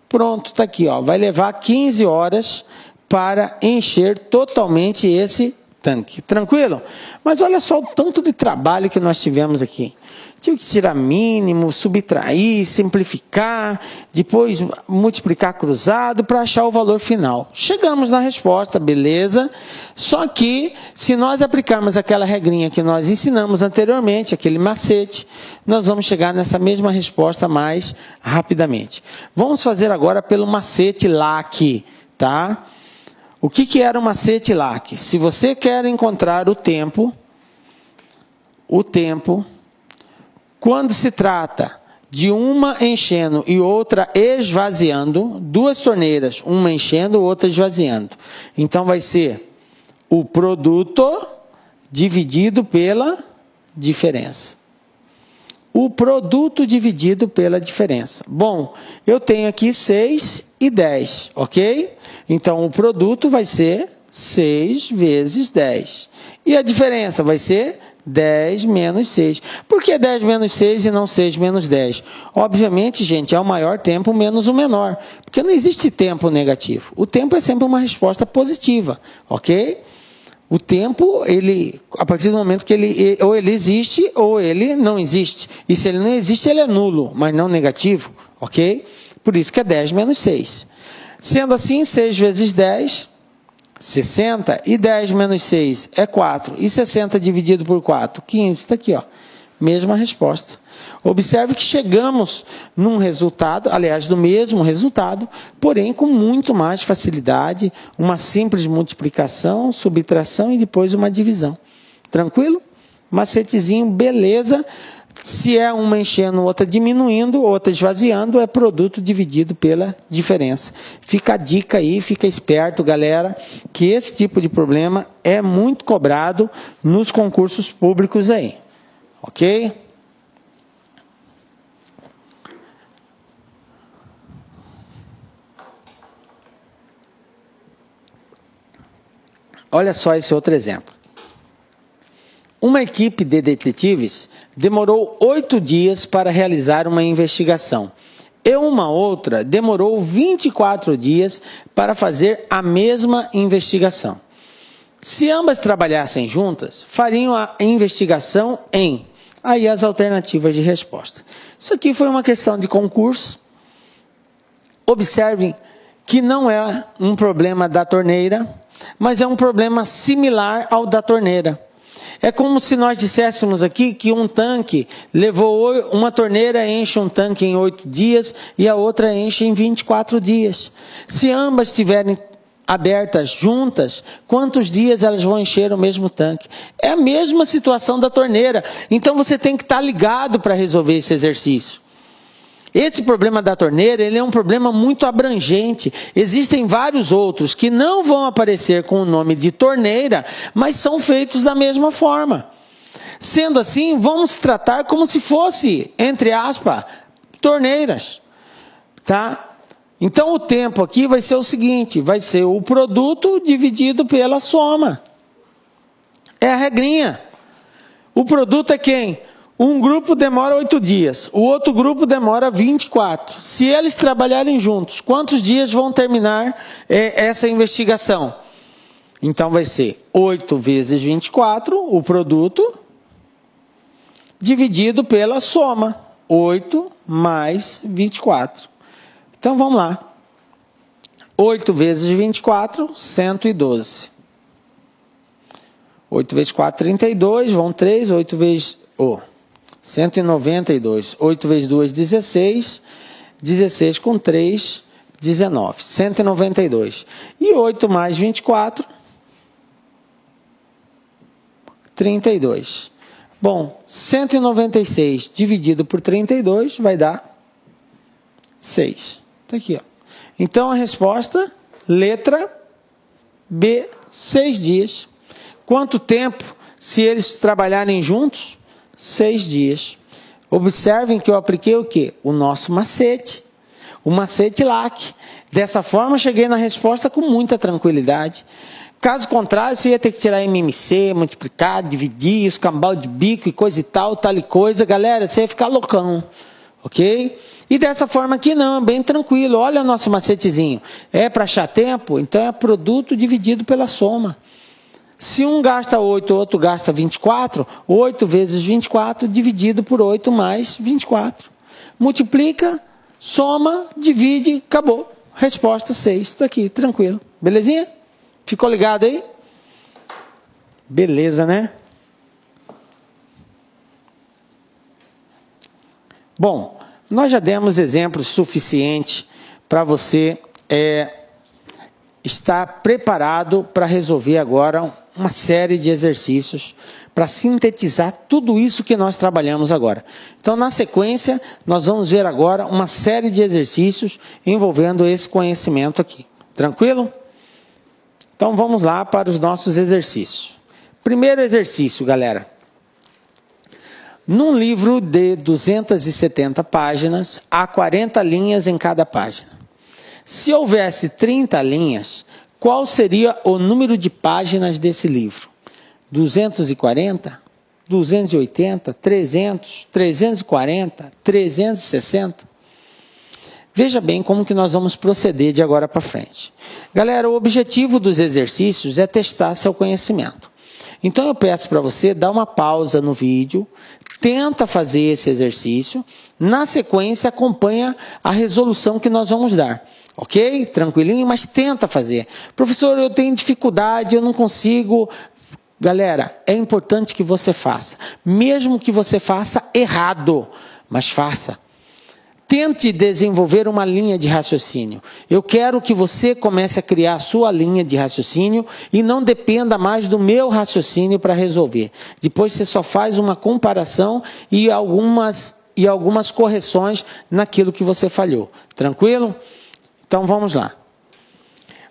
Pronto, está aqui, ó. Vai levar 15 horas para encher totalmente esse tanque. Tranquilo? Mas olha só o tanto de trabalho que nós tivemos aqui. Tive que tirar mínimo, subtrair, simplificar, depois multiplicar cruzado para achar o valor final. Chegamos na resposta, beleza? Só que, se nós aplicarmos aquela regrinha que nós ensinamos anteriormente, aquele macete, nós vamos chegar nessa mesma resposta mais rapidamente. Vamos fazer agora pelo macete LAC, tá? O que era o macete LAC? Se você quer encontrar o tempo, quando se trata de uma enchendo e outra esvaziando, duas torneiras, uma enchendo, outra esvaziando. Então, vai ser o produto dividido pela diferença. O produto dividido pela diferença. Bom, eu tenho aqui 6 e 10, ok? Então, o produto vai ser 6 vezes 10. E a diferença vai ser 10 menos 6. Por que 10 menos 6 e não 6 menos 10? Obviamente, gente, é o maior tempo menos o menor. Porque não existe tempo negativo. O tempo é sempre uma resposta positiva, ok? O tempo, a partir do momento que ele existe ou ele não existe. E se ele não existe, ele é nulo, mas não negativo, ok? Por isso que é 10 menos 6. Sendo assim, 6 vezes 10, 60. E 10 menos 6 é 4. E 60 dividido por 4, 15. Está aqui, ó. Mesma resposta. Observe que chegamos num resultado, aliás, do mesmo resultado, porém com muito mais facilidade, uma simples multiplicação, subtração e depois uma divisão. Tranquilo? Macetezinho, beleza. Se é uma enchendo, outra diminuindo, outra esvaziando, é produto dividido pela diferença. Fica a dica aí, fica esperto, galera, que esse tipo de problema é muito cobrado nos concursos públicos aí. Ok? Olha só esse outro exemplo. Uma equipe de detetives demorou 8 dias para realizar uma investigação. E uma outra demorou 24 dias para fazer a mesma investigação. Se ambas trabalhassem juntas, fariam a investigação em aí as alternativas de resposta. Isso aqui foi uma questão de concurso. Observem que não é um problema da torneira, mas é um problema similar ao da torneira. É como se nós disséssemos aqui que um tanque levou, uma torneira enche um tanque em 8 dias e a outra enche em 24 dias. Se ambas estiverem abertas juntas, quantos dias elas vão encher o mesmo tanque? É a mesma situação da torneira. Então você tem que estar ligado para resolver esse exercício. Esse problema da torneira, ele é um problema muito abrangente. Existem vários outros que não vão aparecer com o nome de torneira, mas são feitos da mesma forma. Sendo assim, vamos tratar como se fosse, entre aspas, torneiras. Tá? Então o tempo aqui vai ser o seguinte, vai ser o produto dividido pela soma. É a regrinha. O produto é quem? Um grupo demora 8 dias, o outro grupo demora 24. Se eles trabalharem juntos, quantos dias vão terminar essa investigação? Então vai ser 8 vezes 24, o produto, dividido pela soma. 8 mais 24. Então vamos lá. 8 vezes 24, 112. 8 vezes 4, 32, vão 3, 8 vezes... 192. 8 vezes 2, 16. 16 com 3, 19. 192. E 8 mais 24, 32. Bom, 196 dividido por 32 vai dar 6. Está aqui, ó. Então a resposta, letra B, 6 dias. Quanto tempo se eles trabalharem juntos? 6 dias. Observem que eu apliquei o quê? O nosso macete. O macete LAC. Dessa forma, cheguei na resposta com muita tranquilidade. Caso contrário, você ia ter que tirar MMC, multiplicar, dividir, os cambal de bico e coisa e tal e coisa. Galera, você ia ficar loucão. Ok? E dessa forma aqui não, bem tranquilo. Olha o nosso macetezinho. É para achar tempo? Então é produto dividido pela soma. Se um gasta 8, o outro gasta 24, 8 vezes 24 dividido por 8 mais 24. Multiplica, soma, divide, acabou. Resposta 6, está aqui, tranquilo. Belezinha? Ficou ligado aí? Beleza, né? Bom, nós já demos exemplos suficientes para você estar preparado para resolver agora uma série de exercícios para sintetizar tudo isso que nós trabalhamos agora. Então, na sequência, nós vamos ver agora uma série de exercícios envolvendo esse conhecimento aqui. Tranquilo? Então, vamos lá para os nossos exercícios. Primeiro exercício, galera. Num livro de 270 páginas, há 40 linhas em cada página. Se houvesse 30 linhas, qual seria o número de páginas desse livro? 240? 280? 300? 340? 360? Veja bem como que nós vamos proceder de agora para frente. Galera, o objetivo dos exercícios é testar seu conhecimento. Então eu peço para você dar uma pausa no vídeo, tenta fazer esse exercício, na sequência acompanha a resolução que nós vamos dar. Ok? Tranquilinho, mas tenta fazer. Professor, eu tenho dificuldade, eu não consigo. Galera, é importante que você faça. Mesmo que você faça errado, mas faça. Tente desenvolver uma linha de raciocínio. Eu quero que você comece a criar a sua linha de raciocínio e não dependa mais do meu raciocínio para resolver. Depois você só faz uma comparação e algumas correções naquilo que você falhou. Tranquilo? Então vamos lá.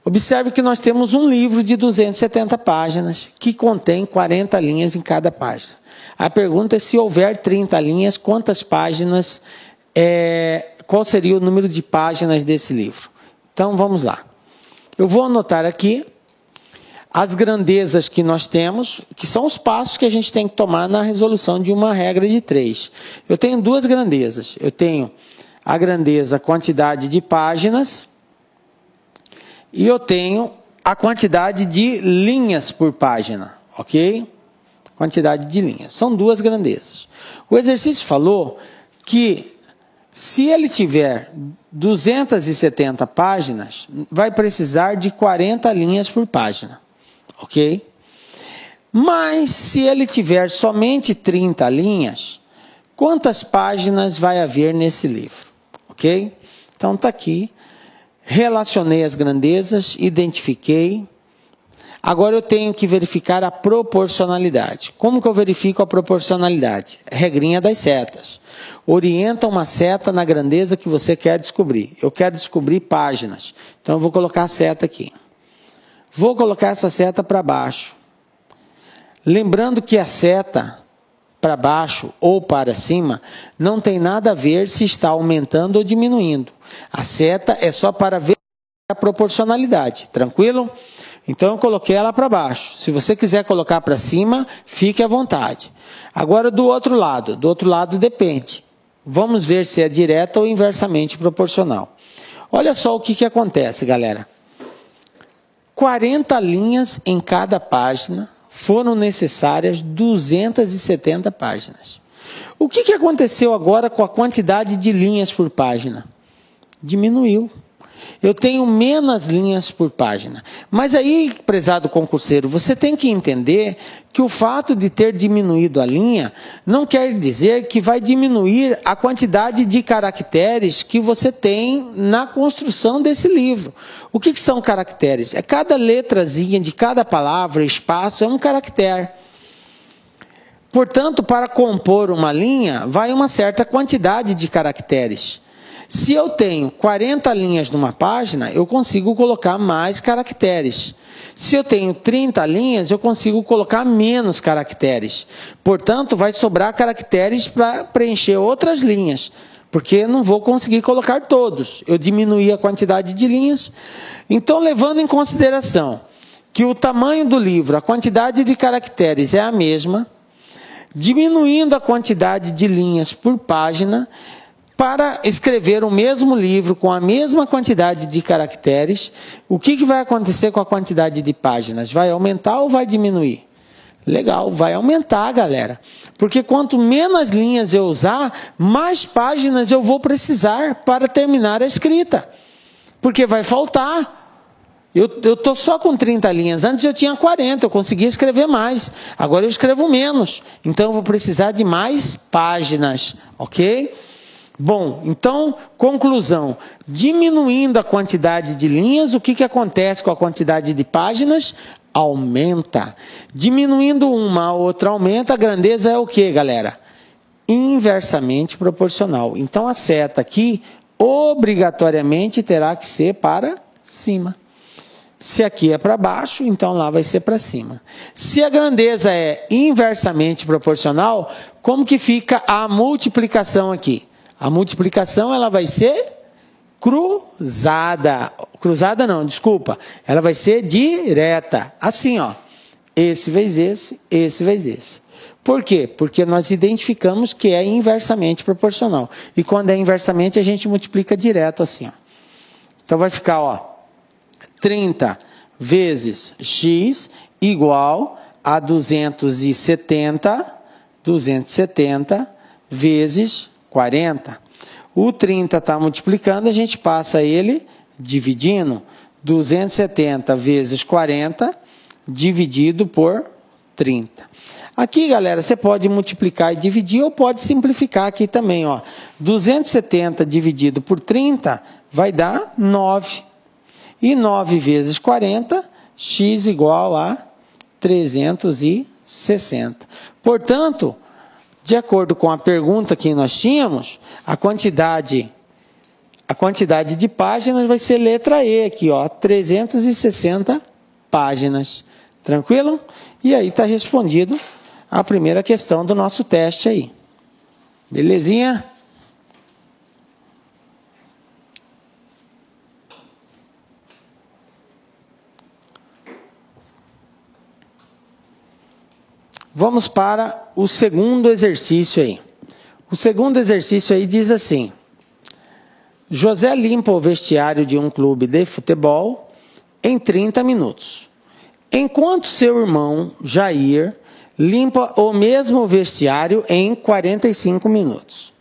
Observe que nós temos um livro de 270 páginas que contém 40 linhas em cada página. A pergunta é: se houver 30 linhas, quantas páginas, qual seria o número de páginas desse livro? Então vamos lá. Eu vou anotar aqui as grandezas que nós temos, que são os passos que a gente tem que tomar na resolução de uma regra de 3. Eu tenho duas grandezas. Eu tenho a grandeza, quantidade de páginas, e eu tenho a quantidade de linhas por página, ok? quantidade de linhas. São duas grandezas. O exercício falou que se ele tiver 270 páginas, vai precisar de 40 linhas por página, ok? Mas se ele tiver somente 30 linhas, quantas páginas vai haver nesse livro, ok? Então está aqui, relacionei as grandezas, identifiquei. Agora eu tenho que verificar a proporcionalidade. Como que eu verifico a proporcionalidade? Regrinha das setas. Orienta uma seta na grandeza que você quer descobrir. Eu quero descobrir páginas. Então eu vou colocar a seta aqui. Vou colocar essa seta para baixo. Lembrando que a seta para baixo ou para cima não tem nada a ver se está aumentando ou diminuindo. A seta é só para ver a proporcionalidade. Tranquilo? Então eu coloquei ela para baixo. Se você quiser colocar para cima, fique à vontade. Agora do outro lado depende. Vamos ver se é direta ou inversamente proporcional. Olha só o que acontece, galera. 40 linhas em cada página, foram necessárias 270 páginas. O que aconteceu agora com a quantidade de linhas por página? Diminuiu. Eu tenho menos linhas por página. Mas aí, prezado concurseiro, você tem que entender que o fato de ter diminuído a linha não quer dizer que vai diminuir a quantidade de caracteres que você tem na construção desse livro. O que são caracteres? É cada letrazinha de cada palavra, espaço, é um caractere. Portanto, para compor uma linha, vai uma certa quantidade de caracteres. Se eu tenho 40 linhas numa página, eu consigo colocar mais caracteres. Se eu tenho 30 linhas, eu consigo colocar menos caracteres. Portanto, vai sobrar caracteres para preencher outras linhas, porque eu não vou conseguir colocar todos. Eu diminuí a quantidade de linhas. Então, levando em consideração que o tamanho do livro, a quantidade de caracteres é a mesma, diminuindo a quantidade de linhas por página, para escrever o mesmo livro com a mesma quantidade de caracteres, o que vai acontecer com a quantidade de páginas? Vai aumentar ou vai diminuir? Legal, vai aumentar, galera. Porque quanto menos linhas eu usar, mais páginas eu vou precisar para terminar a escrita. Porque vai faltar. Eu estou só com 30 linhas. Antes eu tinha 40, eu conseguia escrever mais. Agora eu escrevo menos. Então eu vou precisar de mais páginas, ok? Bom, então, conclusão. Diminuindo a quantidade de linhas, o que acontece com a quantidade de páginas? Aumenta. Diminuindo uma, a outra aumenta. A grandeza é o que, galera? Inversamente proporcional. Então, a seta aqui, obrigatoriamente, terá que ser para cima. Se aqui é para baixo, então lá vai ser para cima. Se a grandeza é inversamente proporcional, como que fica a multiplicação aqui? A multiplicação ela vai ser cruzada. Cruzada não, desculpa. Ela vai ser direta. Assim, ó. Esse vezes esse, esse vezes esse. Por quê? Porque nós identificamos que é inversamente proporcional. E quando é inversamente, a gente multiplica direto assim, ó. Então vai ficar, ó, 30 vezes x igual a 270 vezes 40. O 30 está multiplicando, a gente passa ele dividindo. 270 vezes 40 dividido por 30. Aqui, galera, você pode multiplicar e dividir ou pode simplificar aqui também, ó. 270 dividido por 30 vai dar 9. E 9 vezes 40, x igual a 360. Portanto, de acordo com a pergunta que nós tínhamos, a quantidade de páginas vai ser letra E aqui, ó, 360 páginas. Tranquilo? E aí está respondido a primeira questão do nosso teste aí. Belezinha? Vamos para o segundo exercício aí. O segundo exercício aí diz assim: José limpa o vestiário de um clube de futebol em 30 minutos. Enquanto seu irmão, Jair, limpa o mesmo vestiário em 45 minutos.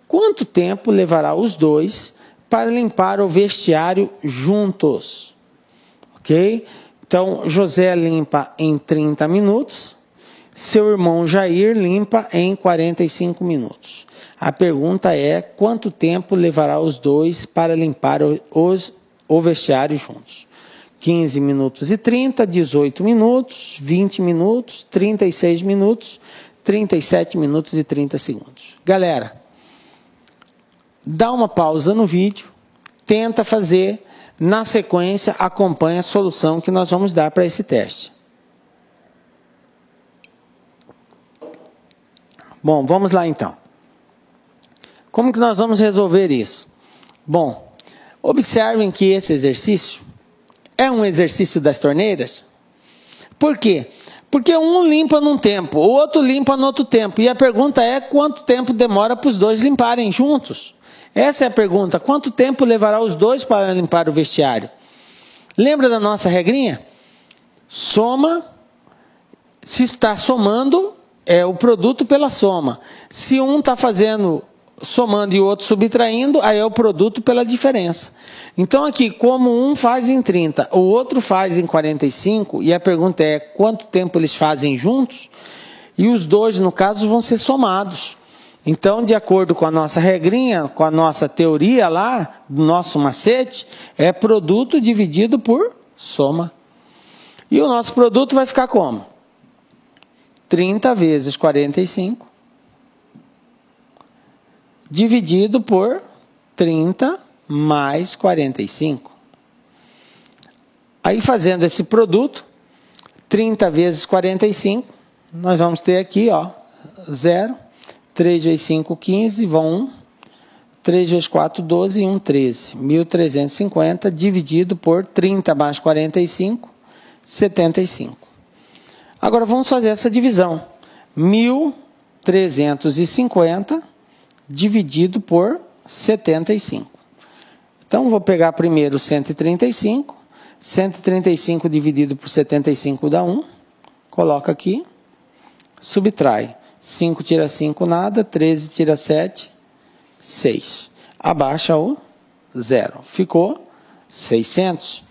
Quanto tempo levará os dois para limpar o vestiário juntos? Ok? Então, José limpa em 30 minutos. Seu irmão Jair limpa em 45 minutos. A pergunta é, quanto tempo levará os dois para limpar o vestiário juntos? 15 minutos e 30, 18 minutos, 20 minutos, 36 minutos, 37 minutos e 30 segundos. Galera, dá uma pausa no vídeo, tenta fazer, na sequência acompanha a solução que nós vamos dar para esse teste. Bom, vamos lá então. Como que nós vamos resolver isso? Bom, observem que esse exercício é um exercício das torneiras. Por quê? Porque um limpa num tempo, o outro limpa no outro tempo. E a pergunta é, quanto tempo demora para os dois limparem juntos? Essa é a pergunta. Quanto tempo levará os dois para limpar o vestiário? Lembra da nossa regrinha? Soma, se está somando, é o produto pela soma. Se um está somando e o outro subtraindo, aí é o produto pela diferença. Então aqui, como um faz em 30, o outro faz em 45, e a pergunta é quanto tempo eles fazem juntos, e os dois, no caso, vão ser somados. Então, de acordo com a nossa regrinha, com a nossa teoria lá, do nosso macete, é produto dividido por soma. E o nosso produto vai ficar como? 30 vezes 45, dividido por 30 mais 45. Aí, fazendo esse produto, 30 vezes 45, nós vamos ter aqui, 0. 3 vezes 5, 15, vão 1. 3 vezes 4, 12 e 1, 13. 1.350 dividido por 30 mais 45, 75. Agora vamos fazer essa divisão. 1.350 dividido por 75. Então vou pegar primeiro 135. 135 dividido por 75 dá 1. Coloca aqui. Subtrai. 5 tira 5, nada. 13 tira 7, 6. Abaixa o 0. Ficou 600.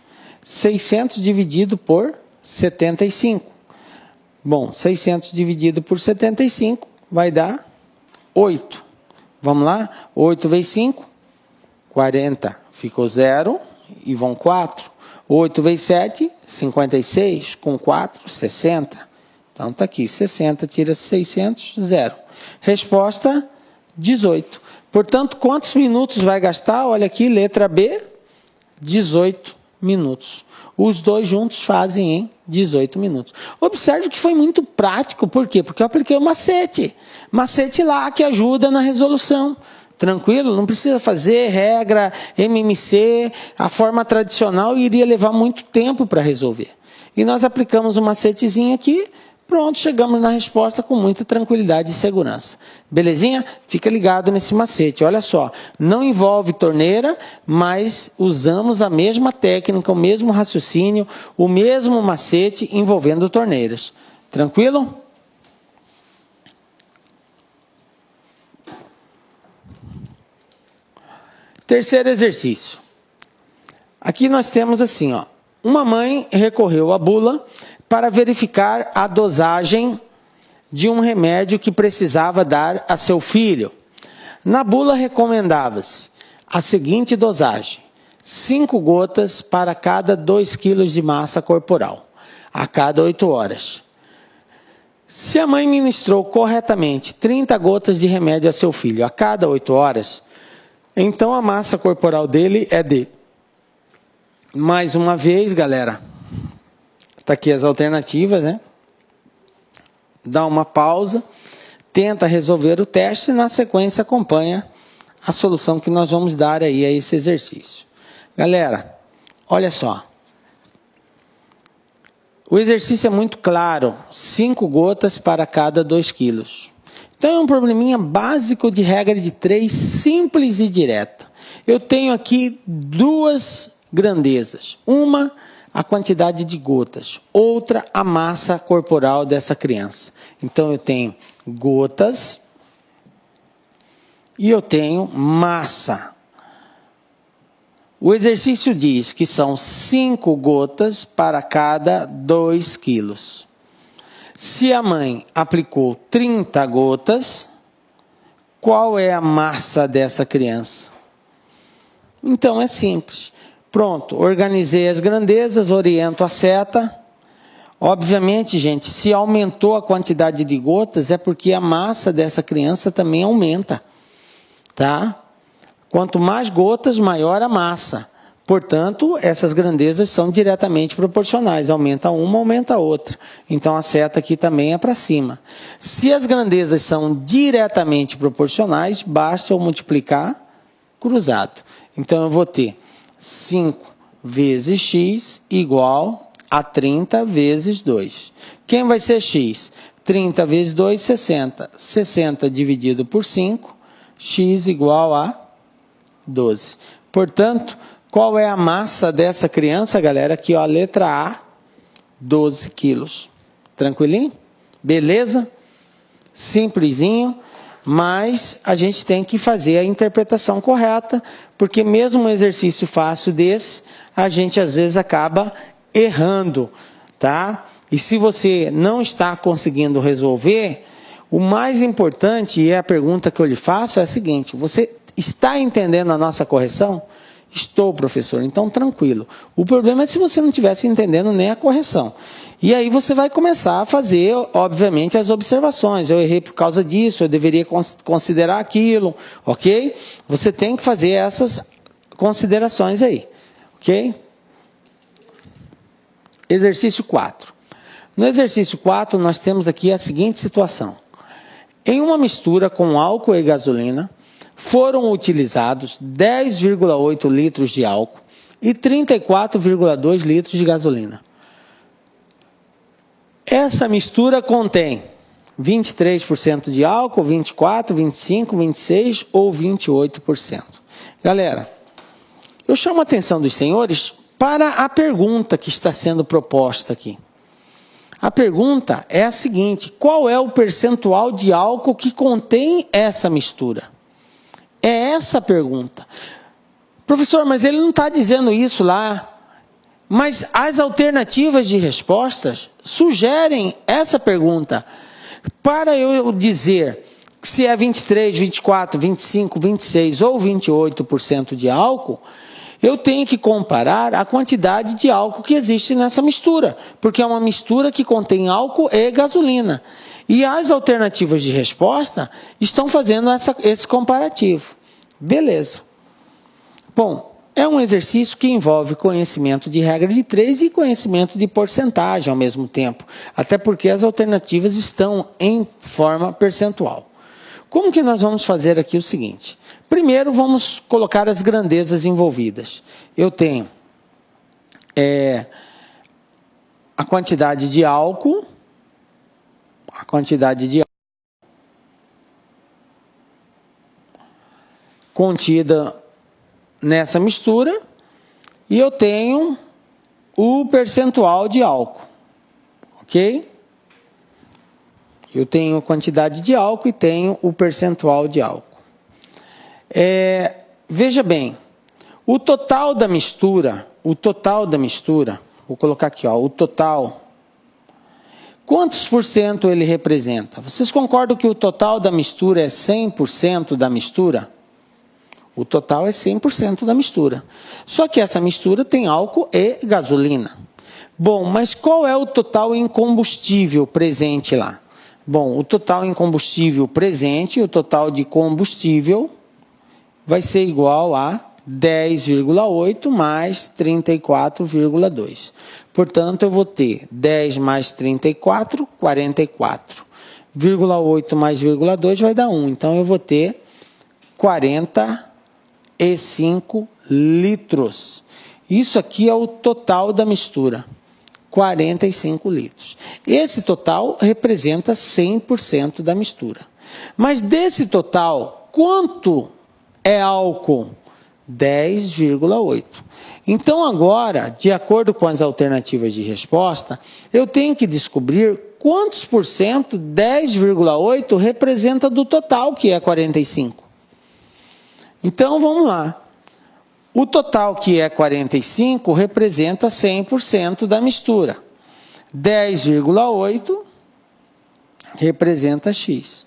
600 dividido por 75. Bom, 600 dividido por 75 vai dar 8. Vamos lá? 8 vezes 5, 40. Ficou 0 e vão 4. 8 vezes 7, 56. Com 4, 60. Então está aqui, 60 tira 600, 0. Resposta, 18. Portanto, quantos minutos vai gastar? Olha aqui, letra B, 18 minutos. Os dois juntos fazem em 18 minutos. Observe que foi muito prático. Por quê? Porque eu apliquei o macete. Macete lá que ajuda na resolução. Tranquilo? Não precisa fazer regra, MMC. A forma tradicional iria levar muito tempo para resolver. E nós aplicamos um macetezinho aqui. Pronto, chegamos na resposta com muita tranquilidade e segurança. Belezinha? Fica ligado nesse macete. Olha só, não envolve torneira, mas usamos a mesma técnica, o mesmo raciocínio, o mesmo macete envolvendo torneiras. Tranquilo? Terceiro exercício. Aqui nós temos assim, uma mãe recorreu à bula para verificar a dosagem de um remédio que precisava dar a seu filho. Na bula recomendava-se a seguinte dosagem: 5 gotas para cada 2 kg de massa corporal, a cada 8 horas. Se a mãe ministrou corretamente 30 gotas de remédio a seu filho a cada 8 horas, então a massa corporal dele é de... Mais uma vez, galera, está aqui as alternativas, né? Dá uma pausa, tenta resolver o teste e na sequência acompanha a solução que nós vamos dar aí a esse exercício. Galera, olha só. O exercício é muito claro, 5 gotas para cada 2 quilos. Então é um probleminha básico de regra de 3, simples e direta. Eu tenho aqui duas grandezas. Uma a quantidade de gotas. Outra, a massa corporal dessa criança. Então, eu tenho gotas e eu tenho massa. O exercício diz que são 5 gotas para cada 2 quilos. Se a mãe aplicou 30 gotas, qual é a massa dessa criança? Então é simples. Pronto, organizei as grandezas, oriento a seta. Obviamente, gente, se aumentou a quantidade de gotas, é porque a massa dessa criança também aumenta. Tá? Quanto mais gotas, maior a massa. Portanto, essas grandezas são diretamente proporcionais. Aumenta uma, aumenta a outra. Então, a seta aqui também é para cima. Se as grandezas são diretamente proporcionais, basta eu multiplicar cruzado. Então, eu vou ter 5 vezes x igual a 30 vezes 2. Quem vai ser x? 30 vezes 2, 60. 60 dividido por 5, x igual a 12. Portanto, qual é a massa dessa criança, galera? Aqui, ó, letra A, 12 quilos. Tranquilinho? Beleza? Simplesinho, mas a gente tem que fazer a interpretação correta, porque mesmo um exercício fácil desse, a gente às vezes acaba errando, tá? E se você não está conseguindo resolver, o mais importante, e é a pergunta que eu lhe faço, é a seguinte: você está entendendo a nossa correção? Estou, professor. Então, tranquilo. O problema é se você não estivesse entendendo nem a correção. E aí você vai começar a fazer, obviamente, as observações. Eu errei por causa disso, eu deveria considerar aquilo, ok? Você tem que fazer essas considerações aí, ok? Exercício 4. No exercício 4, nós temos aqui a seguinte situação. Em uma mistura com álcool e gasolina, foram utilizados 10,8 litros de álcool e 34,2 litros de gasolina. Essa mistura contém 23% de álcool, 24%, 25%, 26% ou 28%. Galera, eu chamo a atenção dos senhores para a pergunta que está sendo proposta aqui. A pergunta é a seguinte: qual é o percentual de álcool que contém essa mistura? É essa a pergunta. Professor, mas ele não está dizendo isso lá. Mas as alternativas de respostas sugerem essa pergunta. Para eu dizer se é 23, 24, 25, 26 ou 28% de álcool, eu tenho que comparar a quantidade de álcool que existe nessa mistura. Porque é uma mistura que contém álcool e gasolina. E as alternativas de resposta estão fazendo esse comparativo. Beleza. Bom, é um exercício que envolve conhecimento de regra de 3 e conhecimento de porcentagem ao mesmo tempo. Até porque as alternativas estão em forma percentual. Como que nós vamos fazer aqui o seguinte? Primeiro, vamos colocar as grandezas envolvidas. Eu tenho a quantidade de álcool, contida nessa mistura, e eu tenho o percentual de álcool, ok? Eu tenho a quantidade de álcool e tenho o percentual de álcool. Veja bem, o total da mistura, vou colocar aqui, ó, o total. Quantos por cento ele representa? Vocês concordam que o total da mistura é 100% da mistura? O total é 100% da mistura. Só que essa mistura tem álcool e gasolina. Bom, mas qual é o total em combustível presente lá? Bom, o total em combustível presente, o total de combustível, vai ser igual a 10,8 mais 34,2. Portanto, eu vou ter 10 mais 34, 44. 0,8 mais 0,2 vai dar 1. Então, eu vou ter 45 litros. Isso aqui é o total da mistura. 45 litros. Esse total representa 100% da mistura. Mas desse total, quanto é álcool? 10,8. Então agora, de acordo com as alternativas de resposta, eu tenho que descobrir quantos por cento 10,8 representa do total, que é 45. Então vamos lá. O total, que é 45, representa 100% da mistura. 10,8 representa X.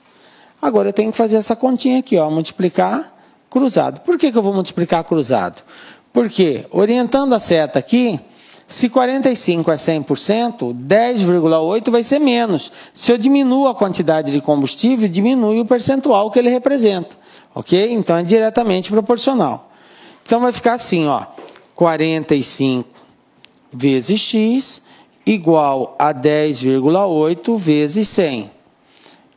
Agora eu tenho que fazer essa continha aqui, ó, multiplicar cruzado. Por que eu vou multiplicar cruzado? Porque, orientando a seta aqui, se 45 é 100%, 10,8 vai ser menos. Se eu diminuo a quantidade de combustível, diminui o percentual que ele representa. Ok? Então é diretamente proporcional. Então vai ficar assim, ó, 45 vezes X igual a 10,8 vezes 100.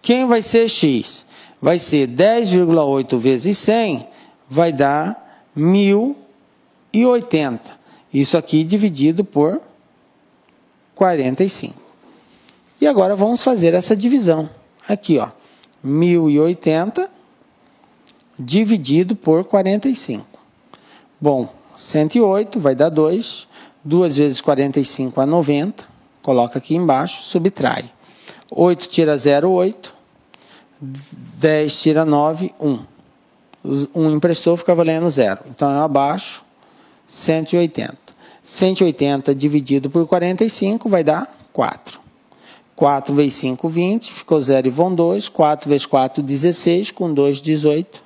Quem vai ser X? Vai ser 10,8 vezes 100, vai dar 1.080. Isso aqui dividido por 45. E agora vamos fazer essa divisão. Aqui, ó, 1.080 dividido por 45. Bom, 108 vai dar 2. 2 vezes 45 é 90. Coloca aqui embaixo, subtrai. 8 tira 0, 8. 10 tira 9, 1. 1 emprestou, fica valendo 0. Então eu abaixo 180. 180 dividido por 45 vai dar 4. 4 vezes 5, 20. Ficou 0 e vão 2. 4 vezes 4, 16. Com 2, 18.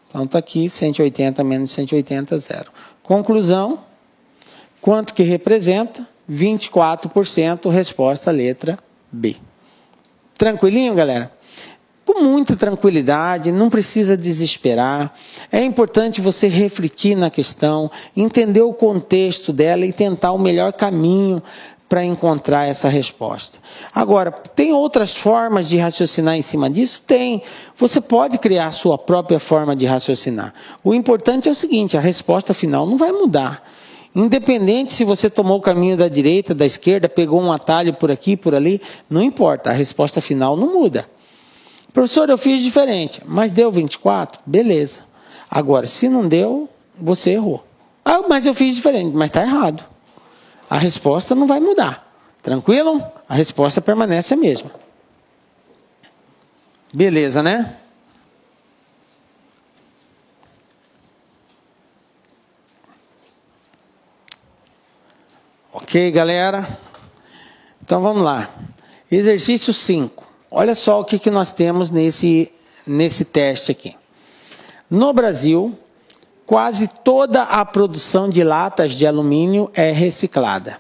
Então está aqui 180 menos 180, 0. Conclusão. Quanto que representa? 24%. Resposta letra B. Tranquilinho, galera? Com muita tranquilidade, não precisa desesperar. É importante você refletir na questão, entender o contexto dela e tentar o melhor caminho para encontrar essa resposta. Agora, tem outras formas de raciocinar em cima disso? Tem. Você pode criar a sua própria forma de raciocinar. O importante é o seguinte, a resposta final não vai mudar. Independente se você tomou o caminho da direita, da esquerda, pegou um atalho por aqui, por ali, não importa, a resposta final não muda. Professor, eu fiz diferente, mas deu 24? Beleza. Agora, se não deu, você errou. Ah, mas eu fiz diferente, mas está errado. A resposta não vai mudar. Tranquilo? A resposta permanece a mesma. Beleza, né? Ok, galera? Então vamos lá. Exercício 5. Olha só o que nós temos nesse teste aqui. No Brasil, quase toda a produção de latas de alumínio é reciclada.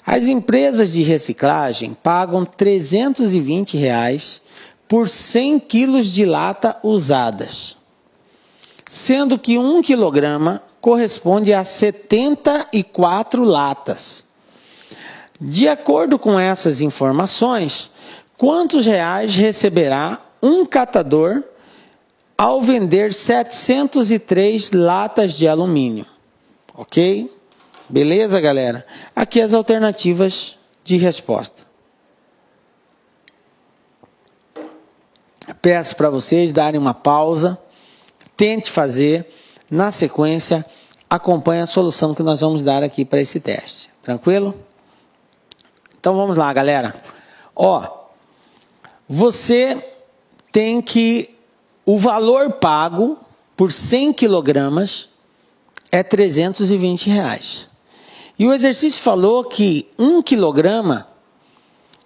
As empresas de reciclagem pagam R$ 320 por 100 quilos de lata usadas, sendo que 1 quilograma corresponde a 74 latas. De acordo com essas informações, quantos reais receberá um catador ao vender 703 latas de alumínio? Ok? Beleza, galera? Aqui as alternativas de resposta. Peço para vocês darem uma pausa, tente fazer, na sequência, acompanhe a solução que nós vamos dar aqui para esse teste. Tranquilo? Então vamos lá, galera. Você tem que... O valor pago por 100 quilogramas é R$ 320. E o exercício falou que 1 quilograma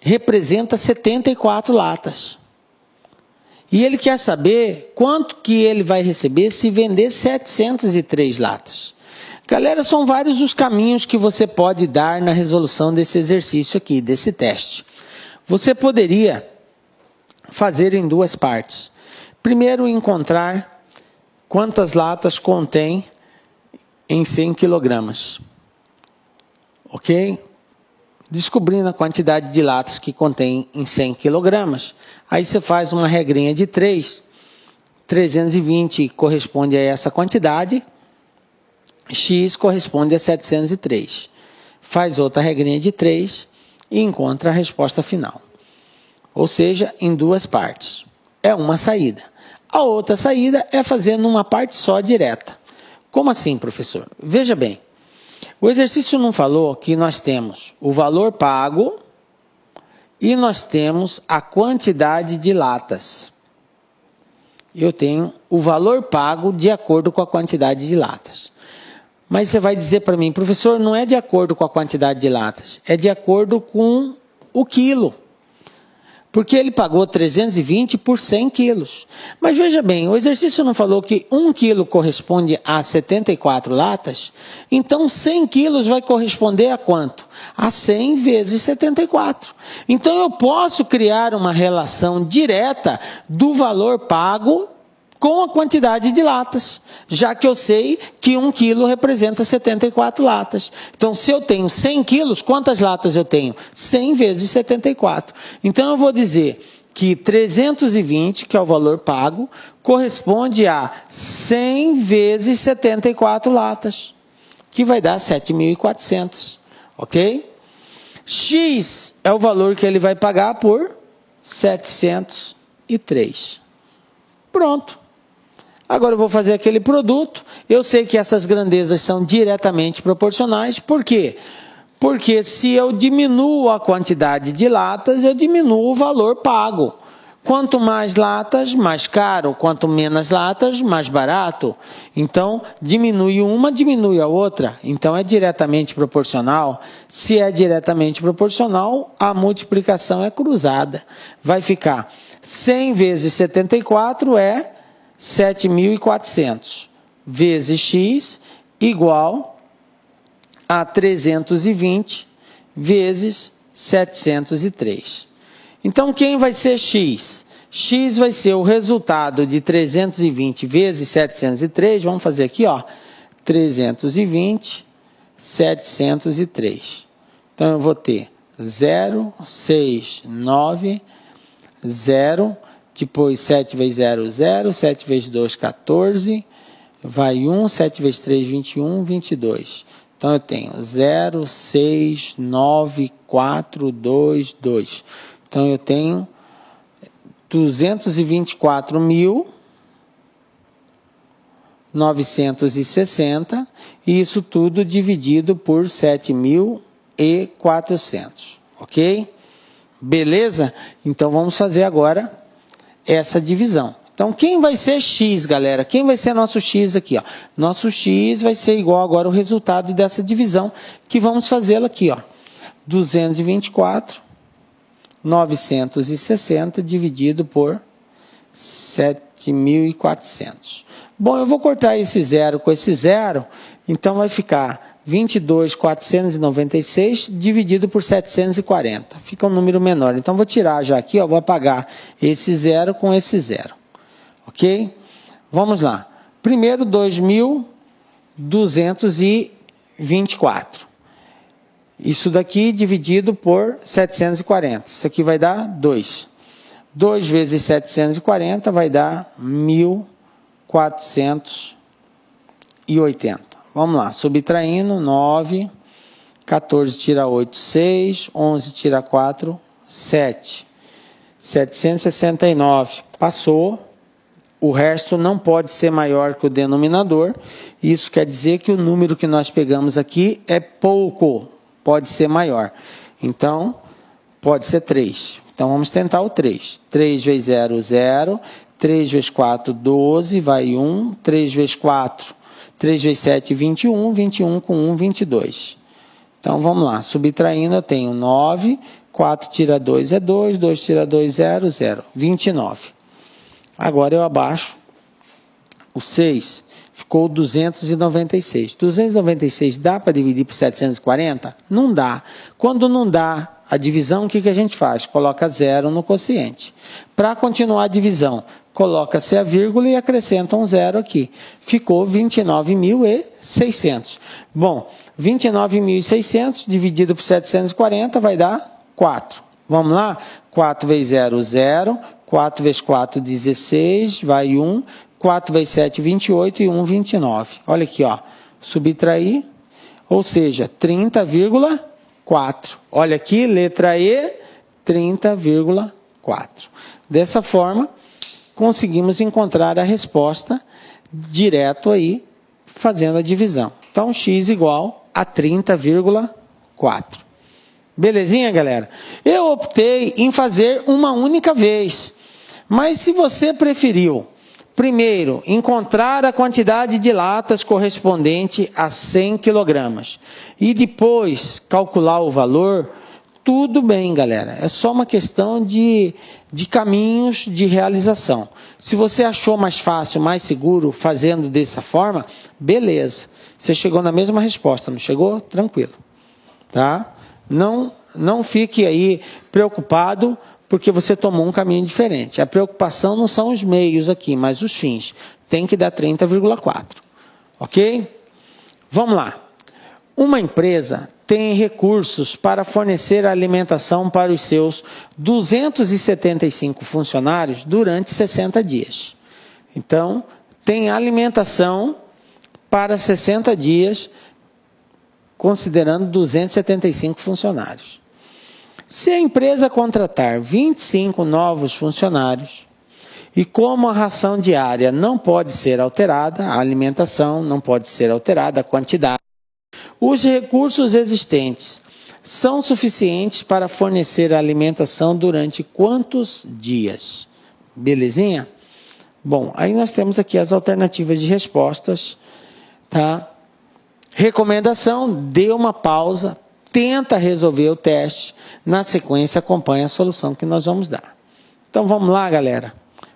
representa 74 latas. E ele quer saber quanto que ele vai receber se vender 703 latas. Galera, são vários os caminhos que você pode dar na resolução desse exercício aqui, desse teste. Você poderia fazer em duas partes. Primeiro, encontrar quantas latas contém em 100 quilogramas. Ok? Descobrindo a quantidade de latas que contém em 100 quilogramas. Aí você faz uma regrinha de 3. 320 corresponde a essa quantidade. X corresponde a 703. Faz outra regrinha de 3 e encontra a resposta final. Ou seja, em duas partes. É uma saída. A outra saída é fazer numa parte só direta. Como assim, professor? Veja bem, o exercício não falou que nós temos o valor pago e nós temos a quantidade de latas. Eu tenho o valor pago de acordo com a quantidade de latas. Mas você vai dizer para mim, professor, não é de acordo com a quantidade de latas, é de acordo com o quilo. Porque ele pagou 320 por 100 quilos. Mas veja bem, o exercício não falou que 1 quilo corresponde a 74 latas? Então 100 quilos vai corresponder a quanto? A 100 vezes 74. Então eu posso criar uma relação direta do valor pago com a quantidade de latas, já que eu sei que 1 quilo representa 74 latas. Então, se eu tenho 100 quilos, quantas latas eu tenho? 100 vezes 74. Então, eu vou dizer que 320, que é o valor pago, corresponde a 100 vezes 74 latas, que vai dar 7.400, ok? X é o valor que ele vai pagar por 703. Pronto. Agora eu vou fazer aquele produto. Eu sei que essas grandezas são diretamente proporcionais. Por quê? Porque se eu diminuo a quantidade de latas, eu diminuo o valor pago. Quanto mais latas, mais caro. Quanto menos latas, mais barato. Então, diminui uma, diminui a outra. Então, é diretamente proporcional. Se é diretamente proporcional, a multiplicação é cruzada. Vai ficar 100 vezes 74 é 7.400 vezes x igual a 320 vezes 703. Então, quem vai ser x? X vai ser o resultado de 320 vezes 703. Vamos fazer aqui, ó. 320, 703. Então, eu vou ter 0, 6, 9, 0. Depois 7 vezes 0, 0. 7 vezes 2, 14. Vai 1. 7 vezes 3, 21. 22. Então, eu tenho 0, 6, 9, 4, 2, 2. Então, eu tenho 224.960. E isso tudo dividido por 7.400. Ok? Beleza? Então, vamos fazer agora essa divisão. Então, quem vai ser x, galera? Quem vai ser nosso x aqui, ó? Nosso x vai ser igual agora o resultado dessa divisão, que vamos fazê-la aqui, ó. 224.960 dividido por 7.400. Bom, eu vou cortar esse zero com esse zero, então vai ficar 22.496 dividido por 740. Fica um número menor. Então, vou tirar já aqui, ó, vou apagar esse zero com esse zero. Ok? Vamos lá. Primeiro, 2.224. Isso daqui dividido por 740. Isso aqui vai dar 2. 2 vezes 740 vai dar 1.480. Vamos lá, subtraindo, 9, 14 tira 8, 6, 11 tira 4, 7. 769, passou. O resto não pode ser maior que o denominador. Isso quer dizer que o número que nós pegamos aqui é pouco, pode ser maior. Então, pode ser 3. Então, vamos tentar o 3. 3 vezes 0, 0. 3 vezes 4, 12, vai 1. 3 vezes 4, 3 vezes 7, 21. 21 com 1, 22. Então, vamos lá. Subtraindo, eu tenho 9. 4 tira 2 é 2. 2 tira 2, 0, 0. 29. Agora, eu abaixo o 6. Ficou 296. 296 dá para dividir por 740? Não dá. Quando não dá a divisão, o que a gente faz? Coloca 0 no quociente. Para continuar a divisão, coloca-se a vírgula e acrescenta um 0 aqui. Ficou 29.600. Bom, 29.600 dividido por 740 vai dar 4. Vamos lá? 4 vezes 0, 0. 4 vezes 4, 16. Vai 1. 4 vezes 7, 28 e 1, 29. Olha aqui, ó. Subtrair, ou seja, 30,4. Olha aqui, letra E, 30,4. Dessa forma, conseguimos encontrar a resposta direto aí fazendo a divisão. Então, x igual a 30,4. Belezinha, galera? Eu optei em fazer uma única vez. Mas se você preferiu, primeiro, encontrar a quantidade de latas correspondente a 100 kg e depois calcular o valor, tudo bem, galera. É só uma questão de caminhos de realização. Se você achou mais fácil, mais seguro, fazendo dessa forma, beleza. Você chegou na mesma resposta, não chegou? Tranquilo. Tá? Não fique aí preocupado porque você tomou um caminho diferente. A preocupação não são os meios aqui, mas os fins. Tem que dar 30,4. Ok? Vamos lá. Uma empresa tem recursos para fornecer alimentação para os seus 275 funcionários durante 60 dias. Então, tem alimentação para 60 dias, considerando 275 funcionários. Se a empresa contratar 25 novos funcionários, e como a ração diária não pode ser alterada, a alimentação não pode ser alterada, a quantidade, os recursos existentes são suficientes para fornecer a alimentação durante quantos dias? Belezinha? Bom, aí nós temos aqui as alternativas de respostas, tá? Recomendação, dê uma pausa, tenta resolver o teste, na sequência acompanha a solução que nós vamos dar. Então vamos lá, galera.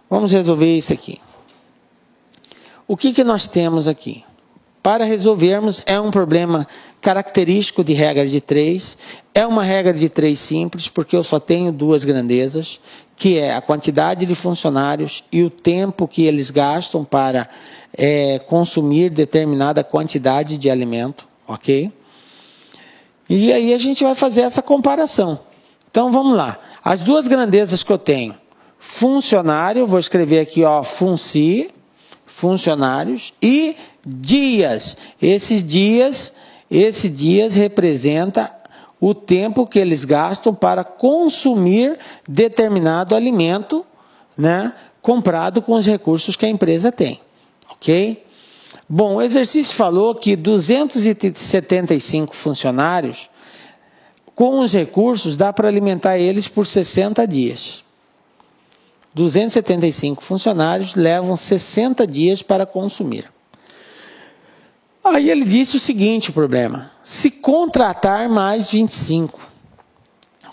Vamos resolver isso aqui. O que nós temos aqui? Para resolvermos, é um problema característico de regra de 3. É uma regra de 3 simples, porque eu só tenho duas grandezas, que é a quantidade de funcionários e o tempo que eles gastam para consumir determinada quantidade de alimento, ok? E aí a gente vai fazer essa comparação. Então vamos lá. As duas grandezas que eu tenho, funcionário, vou escrever aqui, ó, funcionários, e dias. Esse dias representa o tempo que eles gastam para consumir determinado alimento, né, comprado com os recursos que a empresa tem. Ok? Bom, o exercício falou que 275 funcionários, com os recursos, dá para alimentar eles por 60 dias. 275 funcionários levam 60 dias para consumir. Aí ele disse o seguinte, o problema. Se contratar mais 25,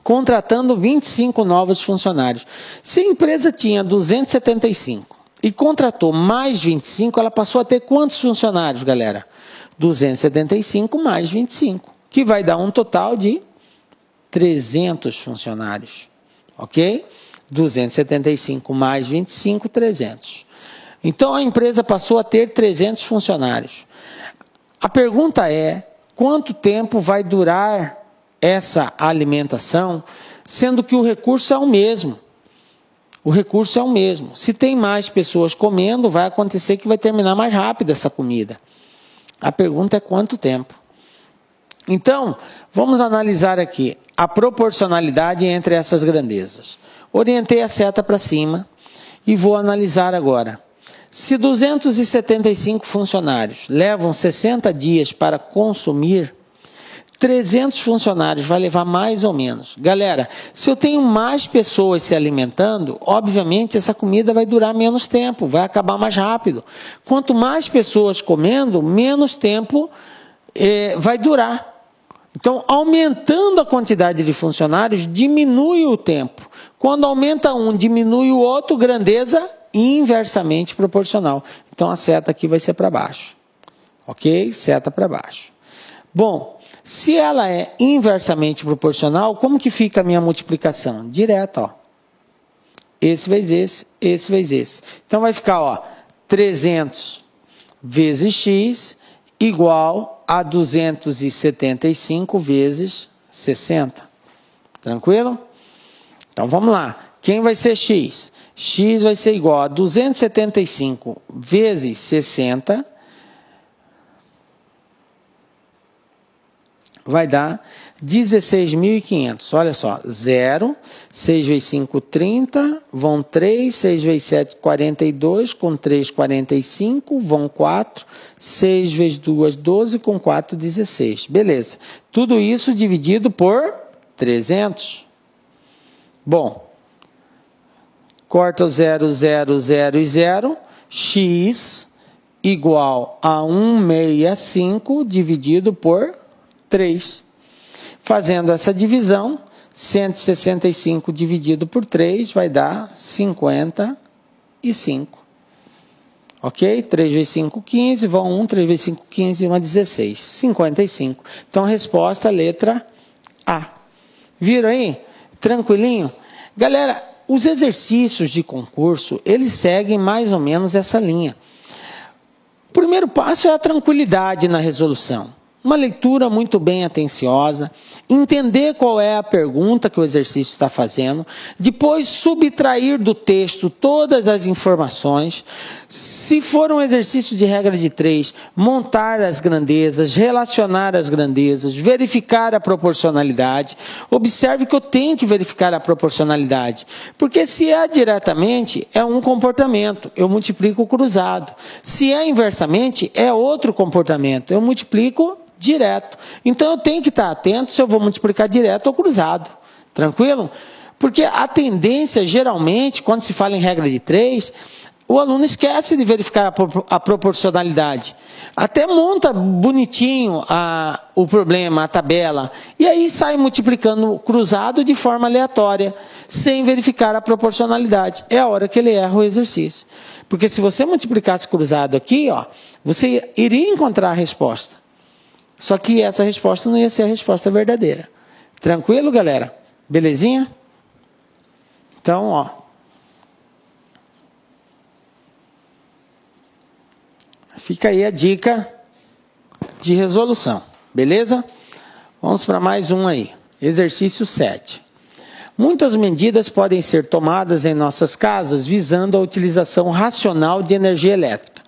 contratando 25 novos funcionários. Se a empresa tinha 275 e contratou mais 25, ela passou a ter quantos funcionários, galera? 275 mais 25, que vai dar um total de 300 funcionários. Ok? 275 mais 25, 300. Então a empresa passou a ter 300 funcionários. A pergunta é, quanto tempo vai durar essa alimentação, sendo que o recurso é o mesmo? O recurso é o mesmo. Se tem mais pessoas comendo, vai acontecer que vai terminar mais rápido essa comida. A pergunta é quanto tempo? Então, vamos analisar aqui a proporcionalidade entre essas grandezas. Orientei a seta para cima e vou analisar agora. Se 275 funcionários levam 60 dias para consumir, 300 funcionários vai levar mais ou menos. Galera, se eu tenho mais pessoas se alimentando, obviamente essa comida vai durar menos tempo, vai acabar mais rápido. Quanto mais pessoas comendo, menos tempo vai durar. Então, aumentando a quantidade de funcionários, diminui o tempo. Quando aumenta um, diminui o outro, grandeza inversamente proporcional. Então, a seta aqui vai ser para baixo. Ok? Seta para baixo. Bom, se ela é inversamente proporcional, como que fica a minha multiplicação? Direta, ó. Esse vezes esse, esse vezes esse. Então, vai ficar, ó, 300 vezes x igual a 275 vezes 60. Tranquilo? Então, vamos lá. Quem vai ser x? X vai ser igual a 275 vezes 60 vai dar 16.500. Olha só, 0, 6 vezes 5, 30, vão 3, 6 vezes 7, 42, com 3, 45, vão 4, 6 vezes 2, 12, com 4, 16. Beleza. Tudo isso dividido por 300. Bom, corta o 0, 0, 0 e 0, x igual a 165 dividido por 3. Fazendo essa divisão, 165 dividido por 3 vai dar 55. Ok? 3 vezes 5, 15, vão 1, 3 vezes 5, 15, 1, 16. 55. Então, a resposta, letra A. Viram aí? Tranquilinho? Galera, os exercícios de concurso, eles seguem mais ou menos essa linha. O primeiro passo é a tranquilidade na resolução. Uma leitura muito bem atenciosa, entender qual é a pergunta que o exercício está fazendo, depois subtrair do texto todas as informações. Se for um exercício de regra de 3, montar as grandezas, relacionar as grandezas, verificar a proporcionalidade. Observe que eu tenho que verificar a proporcionalidade, porque se é diretamente, é um comportamento, eu multiplico o cruzado. Se é inversamente, é outro comportamento, eu multiplico direto. Então eu tenho que estar atento se eu vou multiplicar direto ou cruzado. Tranquilo? Porque a tendência, geralmente, quando se fala em regra de 3, o aluno esquece de verificar a proporcionalidade. Até monta bonitinho o problema, a tabela, e aí sai multiplicando o cruzado de forma aleatória, sem verificar a proporcionalidade. É a hora que ele erra o exercício. Porque se você multiplicasse cruzado aqui, ó, você iria encontrar a resposta. Só que essa resposta não ia ser a resposta verdadeira. Tranquilo, galera? Belezinha? Então, ó. Fica aí a dica de resolução. Beleza? Vamos para mais um aí. Exercício 7. Muitas medidas podem ser tomadas em nossas casas visando a utilização racional de energia elétrica.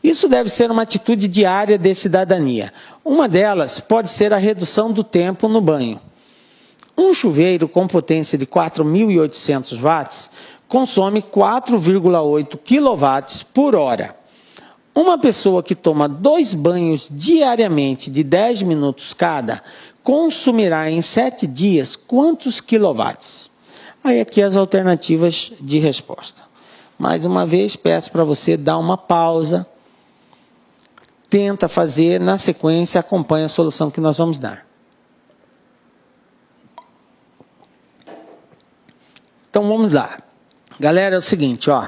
Isso deve ser uma atitude diária de cidadania. Uma delas pode ser a redução do tempo no banho. Um chuveiro com potência de 4.800 watts consome 4,8 kW por hora. Uma pessoa que toma 2 banhos diariamente de 10 minutos cada consumirá em 7 dias quantos quilowatts? Aí aqui as alternativas de resposta. Mais uma vez, peço para você dar uma pausa. Tenta fazer, na sequência, acompanha a solução que nós vamos dar. Então vamos lá. Galera, é o seguinte, ó.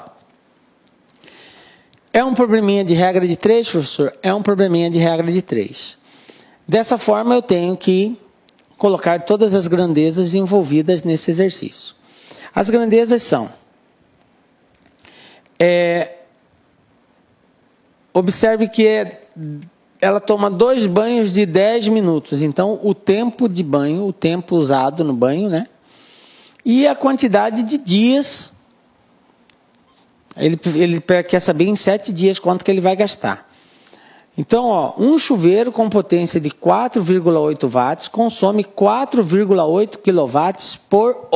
É um probleminha de regra de 3, professor? É um probleminha de regra de 3. Dessa forma, eu tenho que colocar todas as grandezas envolvidas nesse exercício. As grandezas são... Observe que ela toma 2 banhos de 10 minutos. Então, o tempo de banho, o tempo usado no banho, né? E a quantidade de dias. Ele quer saber em 7 dias quanto que ele vai gastar. Então, ó, um chuveiro com potência de 4,8 watts consome 4,8 kW por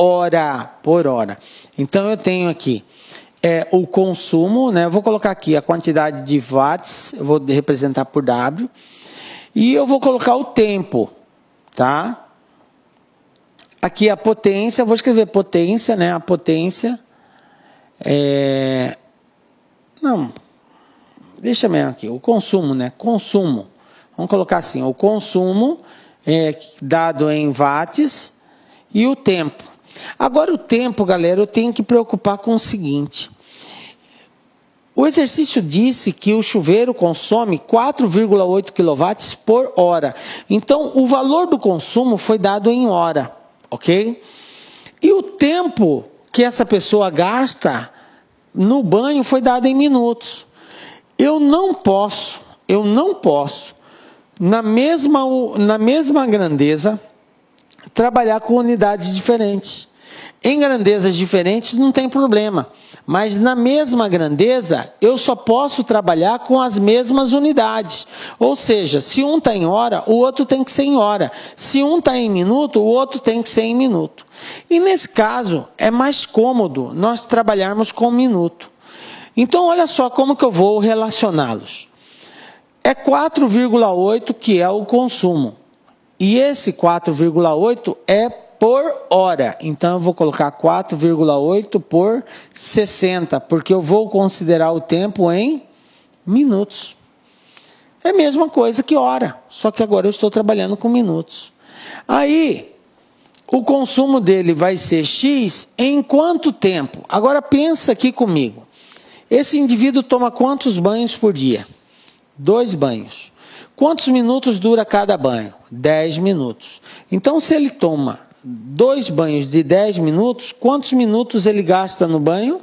hora. Então, eu tenho aqui o consumo, né? Eu vou colocar aqui a quantidade de watts, eu vou representar por W. E eu vou colocar o tempo, tá? Aqui a potência, eu vou escrever potência, né? A potência Não, deixa mesmo aqui, o consumo, né? Consumo. Vamos colocar assim, o consumo dado em watts e o tempo. Agora o tempo, galera, eu tenho que preocupar com o seguinte. O exercício disse que o chuveiro consome 4,8 kW por hora. Então, o valor do consumo foi dado em hora, ok? E o tempo que essa pessoa gasta no banho foi dado em minutos. Eu não posso, na mesma grandeza, trabalhar com unidades diferentes. Em grandezas diferentes não tem problema, mas na mesma grandeza eu só posso trabalhar com as mesmas unidades. Ou seja, se um está em hora, o outro tem que ser em hora. Se um está em minuto, o outro tem que ser em minuto. E nesse caso é mais cômodo nós trabalharmos com minuto. Então olha só como que eu vou relacioná-los. É 4,8 que é o consumo. E esse 4,8 é por hora. Então eu vou colocar 4,8 por 60, porque eu vou considerar o tempo em minutos. É a mesma coisa que hora, só que agora eu estou trabalhando com minutos. Aí, o consumo dele vai ser X em quanto tempo? Agora pensa aqui comigo. Esse indivíduo toma quantos banhos por dia? 2 banhos. Quantos minutos dura cada banho? 10 minutos. Então, se ele toma 2 banhos de 10 minutos, quantos minutos ele gasta no banho?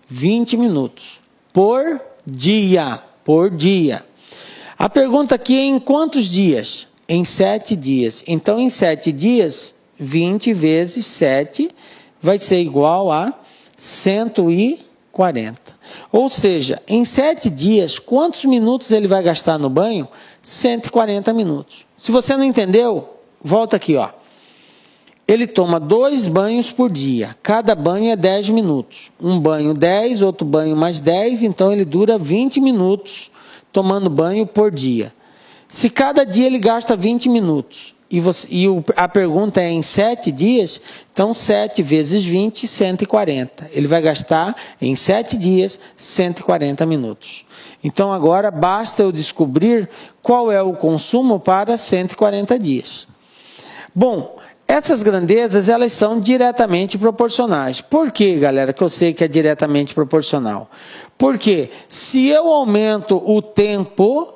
20 minutos. Por dia. Por dia. A pergunta aqui é em quantos dias? Em 7 dias. Então, em 7 dias, 20 vezes 7 vai ser igual a 140. Ou seja, em 7 dias, quantos minutos ele vai gastar no banho? 140 minutos. Se você não entendeu, volta aqui, ó. Ele toma 2 banhos por dia. Cada banho é 10 minutos. Um banho 10, outro banho mais 10. Então, ele dura 20 minutos tomando banho por dia. Se cada dia ele gasta 20 minutos, a pergunta é em 7 dias, então 7 vezes 20, 140. Ele vai gastar em 7 dias 140 minutos. Então, agora basta eu descobrir qual é o consumo para 140 dias. Bom, essas grandezas, elas são diretamente proporcionais. Por que, galera, que eu sei que é diretamente proporcional? Porque se eu aumento o tempo,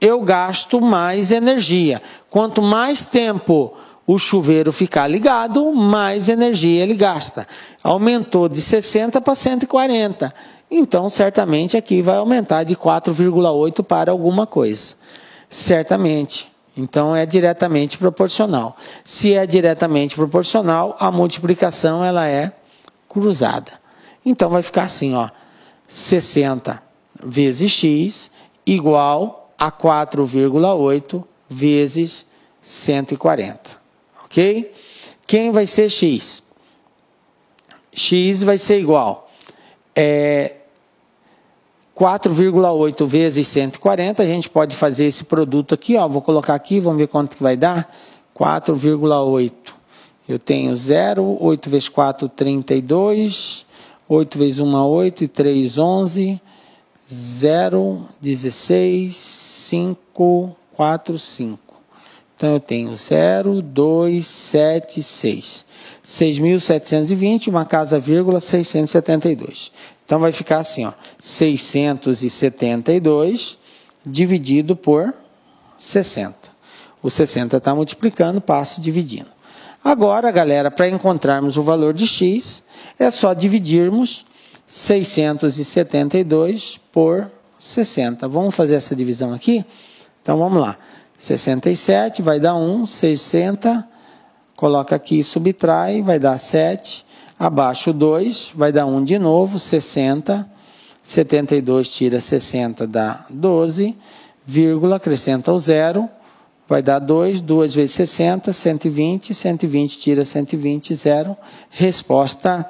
eu gasto mais energia. Quanto mais tempo o chuveiro ficar ligado, mais energia ele gasta. Aumentou de 60 para 140. Então, certamente, aqui vai aumentar de 4,8 para alguma coisa. Certamente. Então, é diretamente proporcional. Se é diretamente proporcional, a multiplicação ela é cruzada. Então, vai ficar assim, ó. 60 vezes x igual a 4,8 vezes 140. Ok? Quem vai ser x? X vai ser igual 4,8 vezes 140. A gente pode fazer esse produto aqui, ó. Vou colocar aqui, vamos ver quanto que vai dar. 4,8. Eu tenho 0, 8 vezes 4, 32. 8 vezes 1, 8, e 3, 11. 0, 16, 5, 4, 5. Então, eu tenho 0, 2, 7, 6. 6.720, uma casa, vírgula, 672. Então, vai ficar assim, ó, 672 dividido por 60. O 60 está multiplicando, passo dividindo. Agora, galera, para encontrarmos o valor de x, é só dividirmos 672 por 60. Vamos fazer essa divisão aqui? Então, vamos lá. 67 vai dar 1, 60, coloca aqui e subtrai, vai dar 7. Abaixo 2, vai dar 1 de novo, 60. 72 tira 60, dá 12, vírgula, acrescenta o 0, vai dar 2, 2 vezes 60, 120, 120 tira 120, 0. Resposta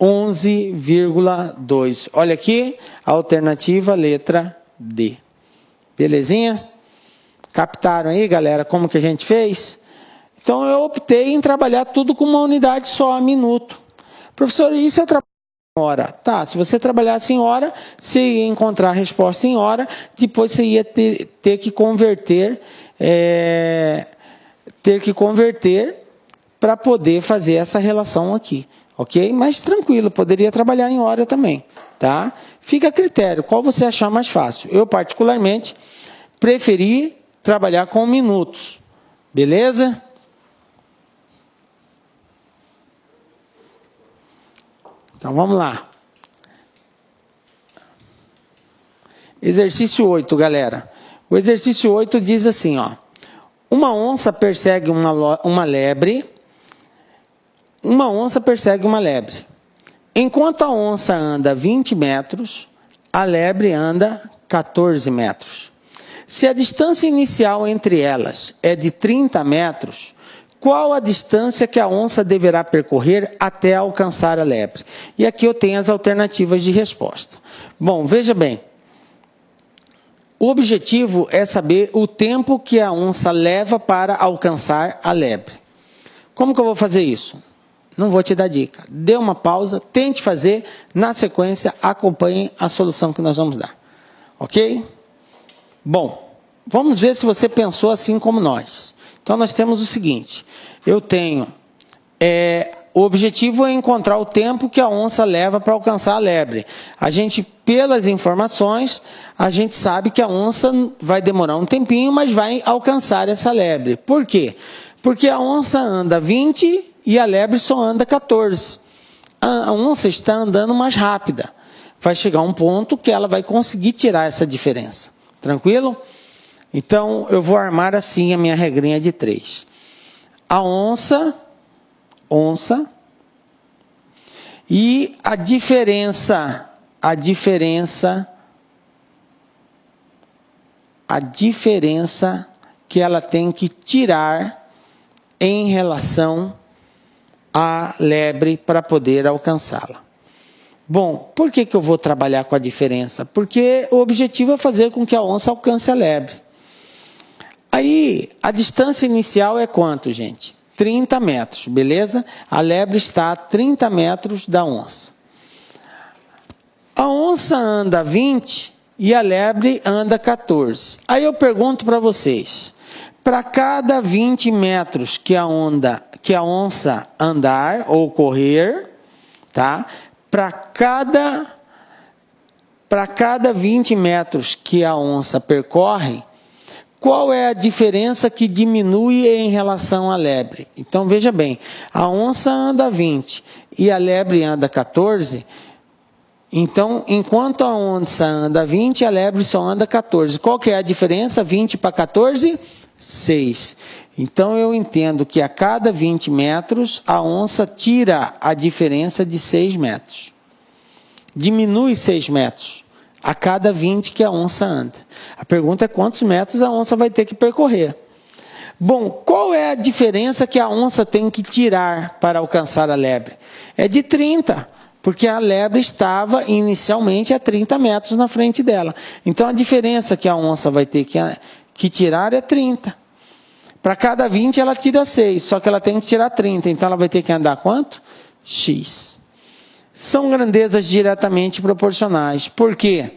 11,2. Olha aqui, alternativa letra D. Belezinha? Captaram aí, galera, como que a gente fez? Então, eu optei em trabalhar tudo com uma unidade só, minuto. Professor, e se eu trabalhar em hora? Tá, se você trabalhasse em hora, você ia encontrar a resposta em hora, depois você ia ter que converter, para poder fazer essa relação aqui. Ok? Mas tranquilo, poderia trabalhar em hora também. Tá? Fica a critério, qual você achar mais fácil. Eu, particularmente, preferi trabalhar com minutos. Beleza? Então, vamos lá. Exercício 8, galera. O exercício 8 diz assim, ó. Uma onça persegue uma lebre uma onça persegue uma lebre. Enquanto a onça anda 20 metros, a lebre anda 14 metros. Se a distância inicial entre elas é de 30 metros, qual a distância que a onça deverá percorrer até alcançar a lebre? E aqui eu tenho as alternativas de resposta. Bom, veja bem. O objetivo é saber o tempo que a onça leva para alcançar a lebre. Como que eu vou fazer isso? Não vou te dar dica. Dê uma pausa, tente fazer, na sequência acompanhe a solução que nós vamos dar. Ok? Bom, vamos ver se você pensou assim como nós. Então nós temos o seguinte, eu tenho, o objetivo é encontrar o tempo que a onça leva para alcançar a lebre. A gente, pelas informações, a gente sabe que a onça vai demorar um tempinho, mas vai alcançar essa lebre. Por quê? Porque a onça anda 20 e a lebre só anda 14. A onça está andando mais rápida. Vai chegar um ponto que ela vai conseguir tirar essa diferença. Tranquilo? Então, eu vou armar assim a minha regrinha de 3. A onça, e a diferença que ela tem que tirar em relação à lebre para poder alcançá-la. Bom, por que eu vou trabalhar com a diferença? Porque o objetivo é fazer com que a onça alcance a lebre. Aí, a distância inicial é quanto, gente? 30 metros, beleza? A lebre está a 30 metros da onça. A onça anda 20 e a lebre anda 14. Aí eu pergunto para vocês, para cada 20 metros que a onça andar ou correr, tá? Para cada 20 metros que a onça percorre, qual é a diferença que diminui em relação à lebre? Então veja bem, a onça anda 20 e a lebre anda 14, então enquanto a onça anda 20, a lebre só anda 14. Qual que é a diferença? 20 para 14? 6. Então eu entendo que a cada 20 metros a onça tira a diferença de 6 metros. Diminui 6 metros a cada 20 que a onça anda. A pergunta é quantos metros a onça vai ter que percorrer. Bom, qual é a diferença que a onça tem que tirar para alcançar a lebre? É de 30, porque a lebre estava inicialmente a 30 metros na frente dela. Então a diferença que a onça vai ter que tirar é 30. Para cada 20 ela tira 6, só que ela tem que tirar 30. Então ela vai ter que andar quanto? X. São grandezas diretamente proporcionais. Por quê?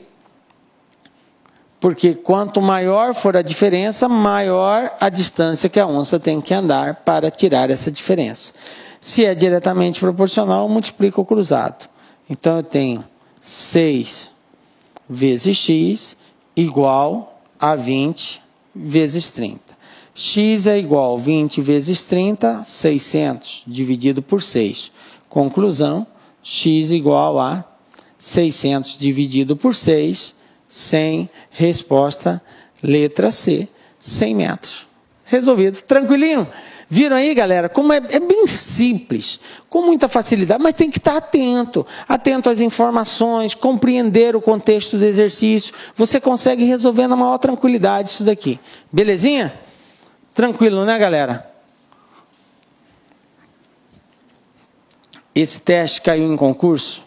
Porque quanto maior for a diferença, maior a distância que a onça tem que andar para tirar essa diferença. Se é diretamente proporcional, eu multiplico o cruzado. Então eu tenho 6 vezes x igual a 20 vezes 30. X é igual a 20 vezes 30, 600 dividido por 6. Conclusão, x igual a 600 dividido por 6, 100, resposta, letra C, 100 metros. Resolvido. Tranquilinho? Viram aí, galera? Como é bem simples, com muita facilidade, mas tem que estar atento às informações, compreender o contexto do exercício. Você consegue resolver na maior tranquilidade isso daqui. Belezinha? Tranquilo, né, galera? Esse teste caiu em concurso.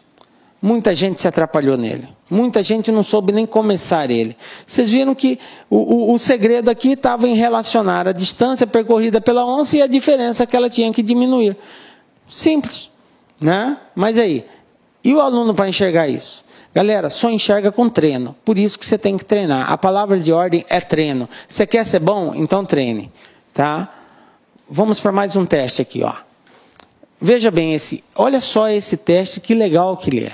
Muita gente se atrapalhou nele. Muita gente não soube nem começar ele. Vocês viram que o segredo aqui estava em relacionar a distância percorrida pela onça e a diferença que ela tinha que diminuir. Simples, né? Mas aí, e o aluno para enxergar isso? Galera, só enxerga com treino. Por isso que você tem que treinar. A palavra de ordem é treino. Você quer ser bom? Então treine. Tá? Vamos para mais um teste aqui, ó. Veja bem olha só esse teste, que legal que ele é.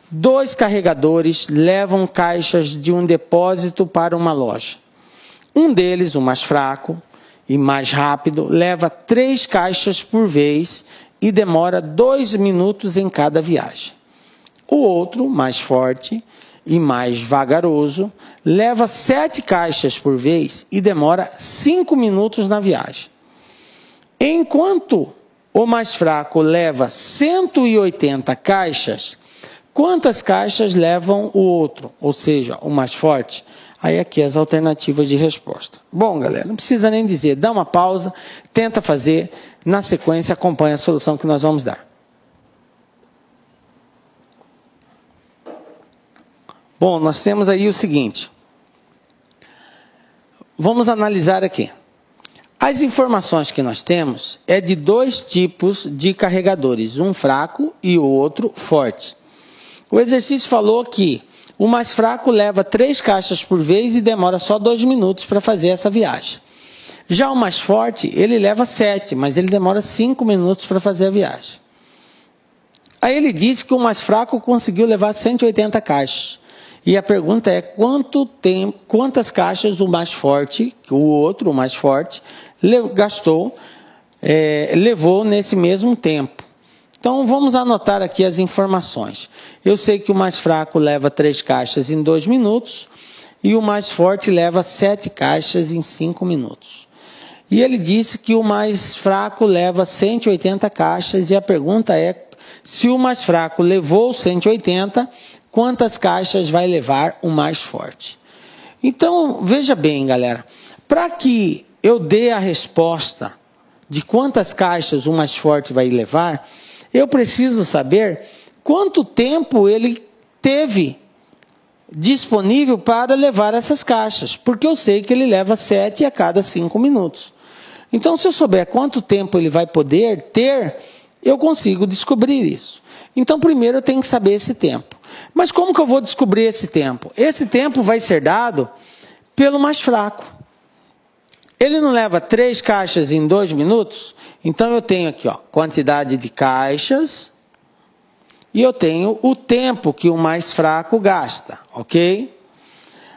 2 carregadores levam caixas de um depósito para uma loja. Um deles, o mais fraco e mais rápido, leva 3 caixas por vez e demora 2 minutos em cada viagem. O outro, mais forte e mais vagaroso, leva 7 caixas por vez e demora 5 minutos na viagem. Enquanto o mais fraco leva 180 caixas, quantas caixas levam o outro, ou seja, o mais forte? Aí aqui as alternativas de resposta. Bom, galera, não precisa nem dizer, dá uma pausa, tenta fazer, na sequência acompanha a solução que nós vamos dar. Bom, nós temos aí o seguinte, vamos analisar aqui. As informações que nós temos é de dois tipos de carregadores, um fraco e o outro forte. O exercício falou que o mais fraco leva 3 caixas por vez e demora só 2 minutos para fazer essa viagem. Já o mais forte, ele leva 7, mas ele demora 5 minutos para fazer a viagem. Aí ele disse que o mais fraco conseguiu levar 180 caixas. E a pergunta é quantas caixas o mais forte, o mais forte, levou nesse mesmo tempo. Então vamos anotar aqui as informações. Eu sei que o mais fraco leva 3 caixas em 2 minutos e o mais forte leva 7 caixas em 5 minutos. E ele disse que o mais fraco leva 180 caixas e a pergunta é, se o mais fraco levou 180, quantas caixas vai levar o mais forte? Então, veja bem, galera, para que eu dê a resposta de quantas caixas o mais forte vai levar, eu preciso saber quanto tempo ele teve disponível para levar essas caixas, porque eu sei que ele leva 7 a cada 5 minutos. Então, se eu souber quanto tempo ele vai poder ter, eu consigo descobrir isso. Então, primeiro eu tenho que saber esse tempo. Mas como que eu vou descobrir esse tempo? Esse tempo vai ser dado pelo mais fraco. Ele não leva 3 caixas em 2 minutos? Então eu tenho aqui, quantidade de caixas e eu tenho o tempo que o mais fraco gasta, ok?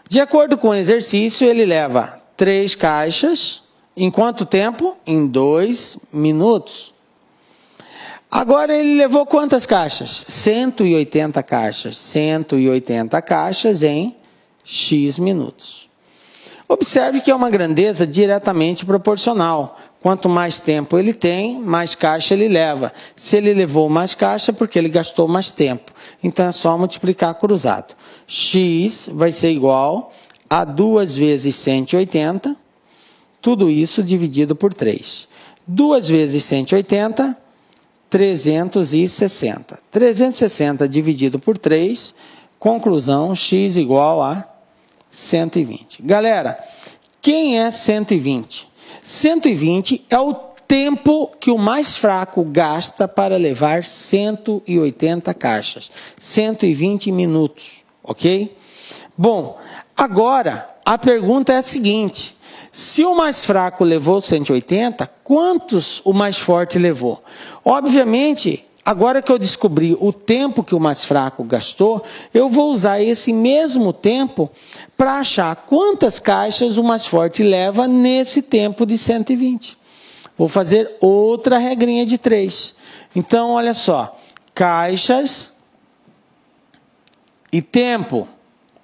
De acordo com o exercício, ele leva 3 caixas em quanto tempo? Em 2 minutos. Agora ele levou quantas caixas? 180 caixas. 180 caixas em X minutos. Observe que é uma grandeza diretamente proporcional. Quanto mais tempo ele tem, mais caixa ele leva. Se ele levou mais caixa, é porque ele gastou mais tempo. Então é só multiplicar cruzado. X vai ser igual a 2 vezes 180. Tudo isso dividido por 3. 2 vezes 180... 360. 360 dividido por 3, conclusão, x igual a 120. Galera, quem é 120? 120 é o tempo que o mais fraco gasta para levar 180 caixas. 120 minutos, ok? Bom, agora a pergunta é a seguinte. Se o mais fraco levou 180, quantos o mais forte levou? Obviamente, agora que eu descobri o tempo que o mais fraco gastou, eu vou usar esse mesmo tempo para achar quantas caixas o mais forte leva nesse tempo de 120. Vou fazer outra regrinha de 3. Então, olha só, caixas e tempo,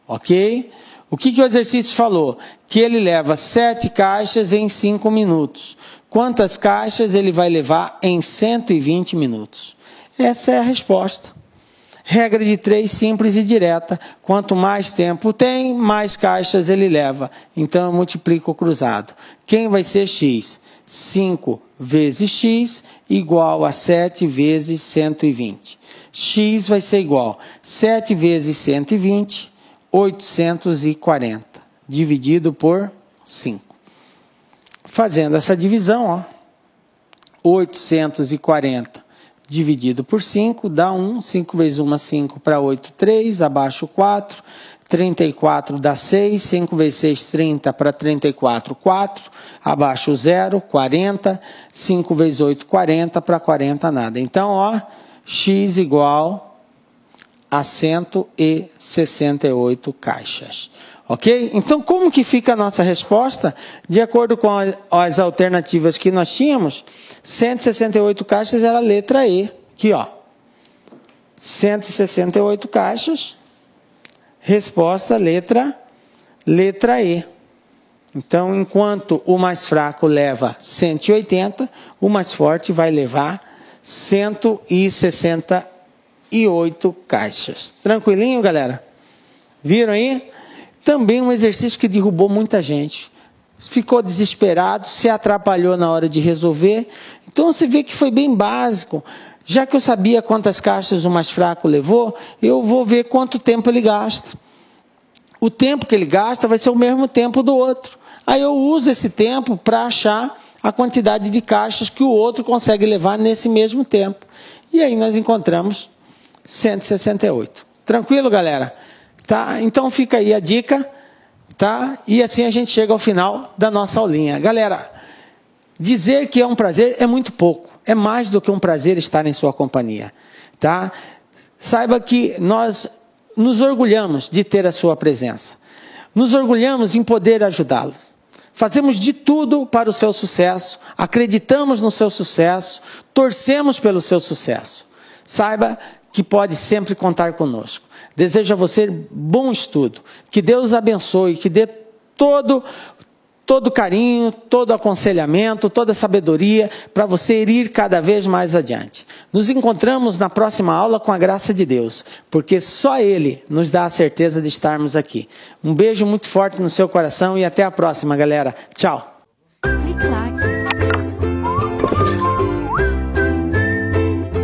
ok? O que o exercício falou? Que ele leva 7 caixas em 5 minutos. Quantas caixas ele vai levar em 120 minutos? Essa é a resposta. Regra de 3, simples e direta. Quanto mais tempo tem, mais caixas ele leva. Então eu multiplico o cruzado. Quem vai ser x? 5 vezes x igual a 7 vezes 120. X vai ser igual a 7 vezes 120, 840, dividido por 5. Fazendo essa divisão, 840 dividido por 5 dá 1, 5 vezes 1, 5 para 8, 3, abaixo 4, 34 dá 6, 5 vezes 6, 30 para 34, 4, abaixo 0, 40, 5 vezes 8, 40 para 40 nada. Então, x igual a 168 caixas. Ok? Então, como que fica a nossa resposta? De acordo com as alternativas que nós tínhamos, 168 caixas era a letra E. Aqui, 168 caixas. Resposta, letra E. Então, enquanto o mais fraco leva 180, o mais forte vai levar 168 caixas. Tranquilinho, galera? Viram aí? Também um exercício que derrubou muita gente. Ficou desesperado, se atrapalhou na hora de resolver. Então você vê que foi bem básico. Já que eu sabia quantas caixas o mais fraco levou, eu vou ver quanto tempo ele gasta. O tempo que ele gasta vai ser o mesmo tempo do outro. Aí eu uso esse tempo para achar a quantidade de caixas que o outro consegue levar nesse mesmo tempo. E aí nós encontramos 168. Tranquilo, galera? Tá? Então fica aí a dica, tá? E assim a gente chega ao final da nossa aulinha. Galera, dizer que é um prazer é muito pouco. É mais do que um prazer estar em sua companhia, tá? Saiba que nós nos orgulhamos de ter a sua presença. Nos orgulhamos em poder ajudá-lo. Fazemos de tudo para o seu sucesso, acreditamos no seu sucesso, torcemos pelo seu sucesso. Saiba que pode sempre contar conosco. Desejo a você bom estudo, que Deus abençoe, que dê todo carinho, todo aconselhamento, toda sabedoria para você ir cada vez mais adiante. Nos encontramos na próxima aula com a graça de Deus, porque só Ele nos dá a certeza de estarmos aqui. Um beijo muito forte no seu coração e até a próxima, galera. Tchau!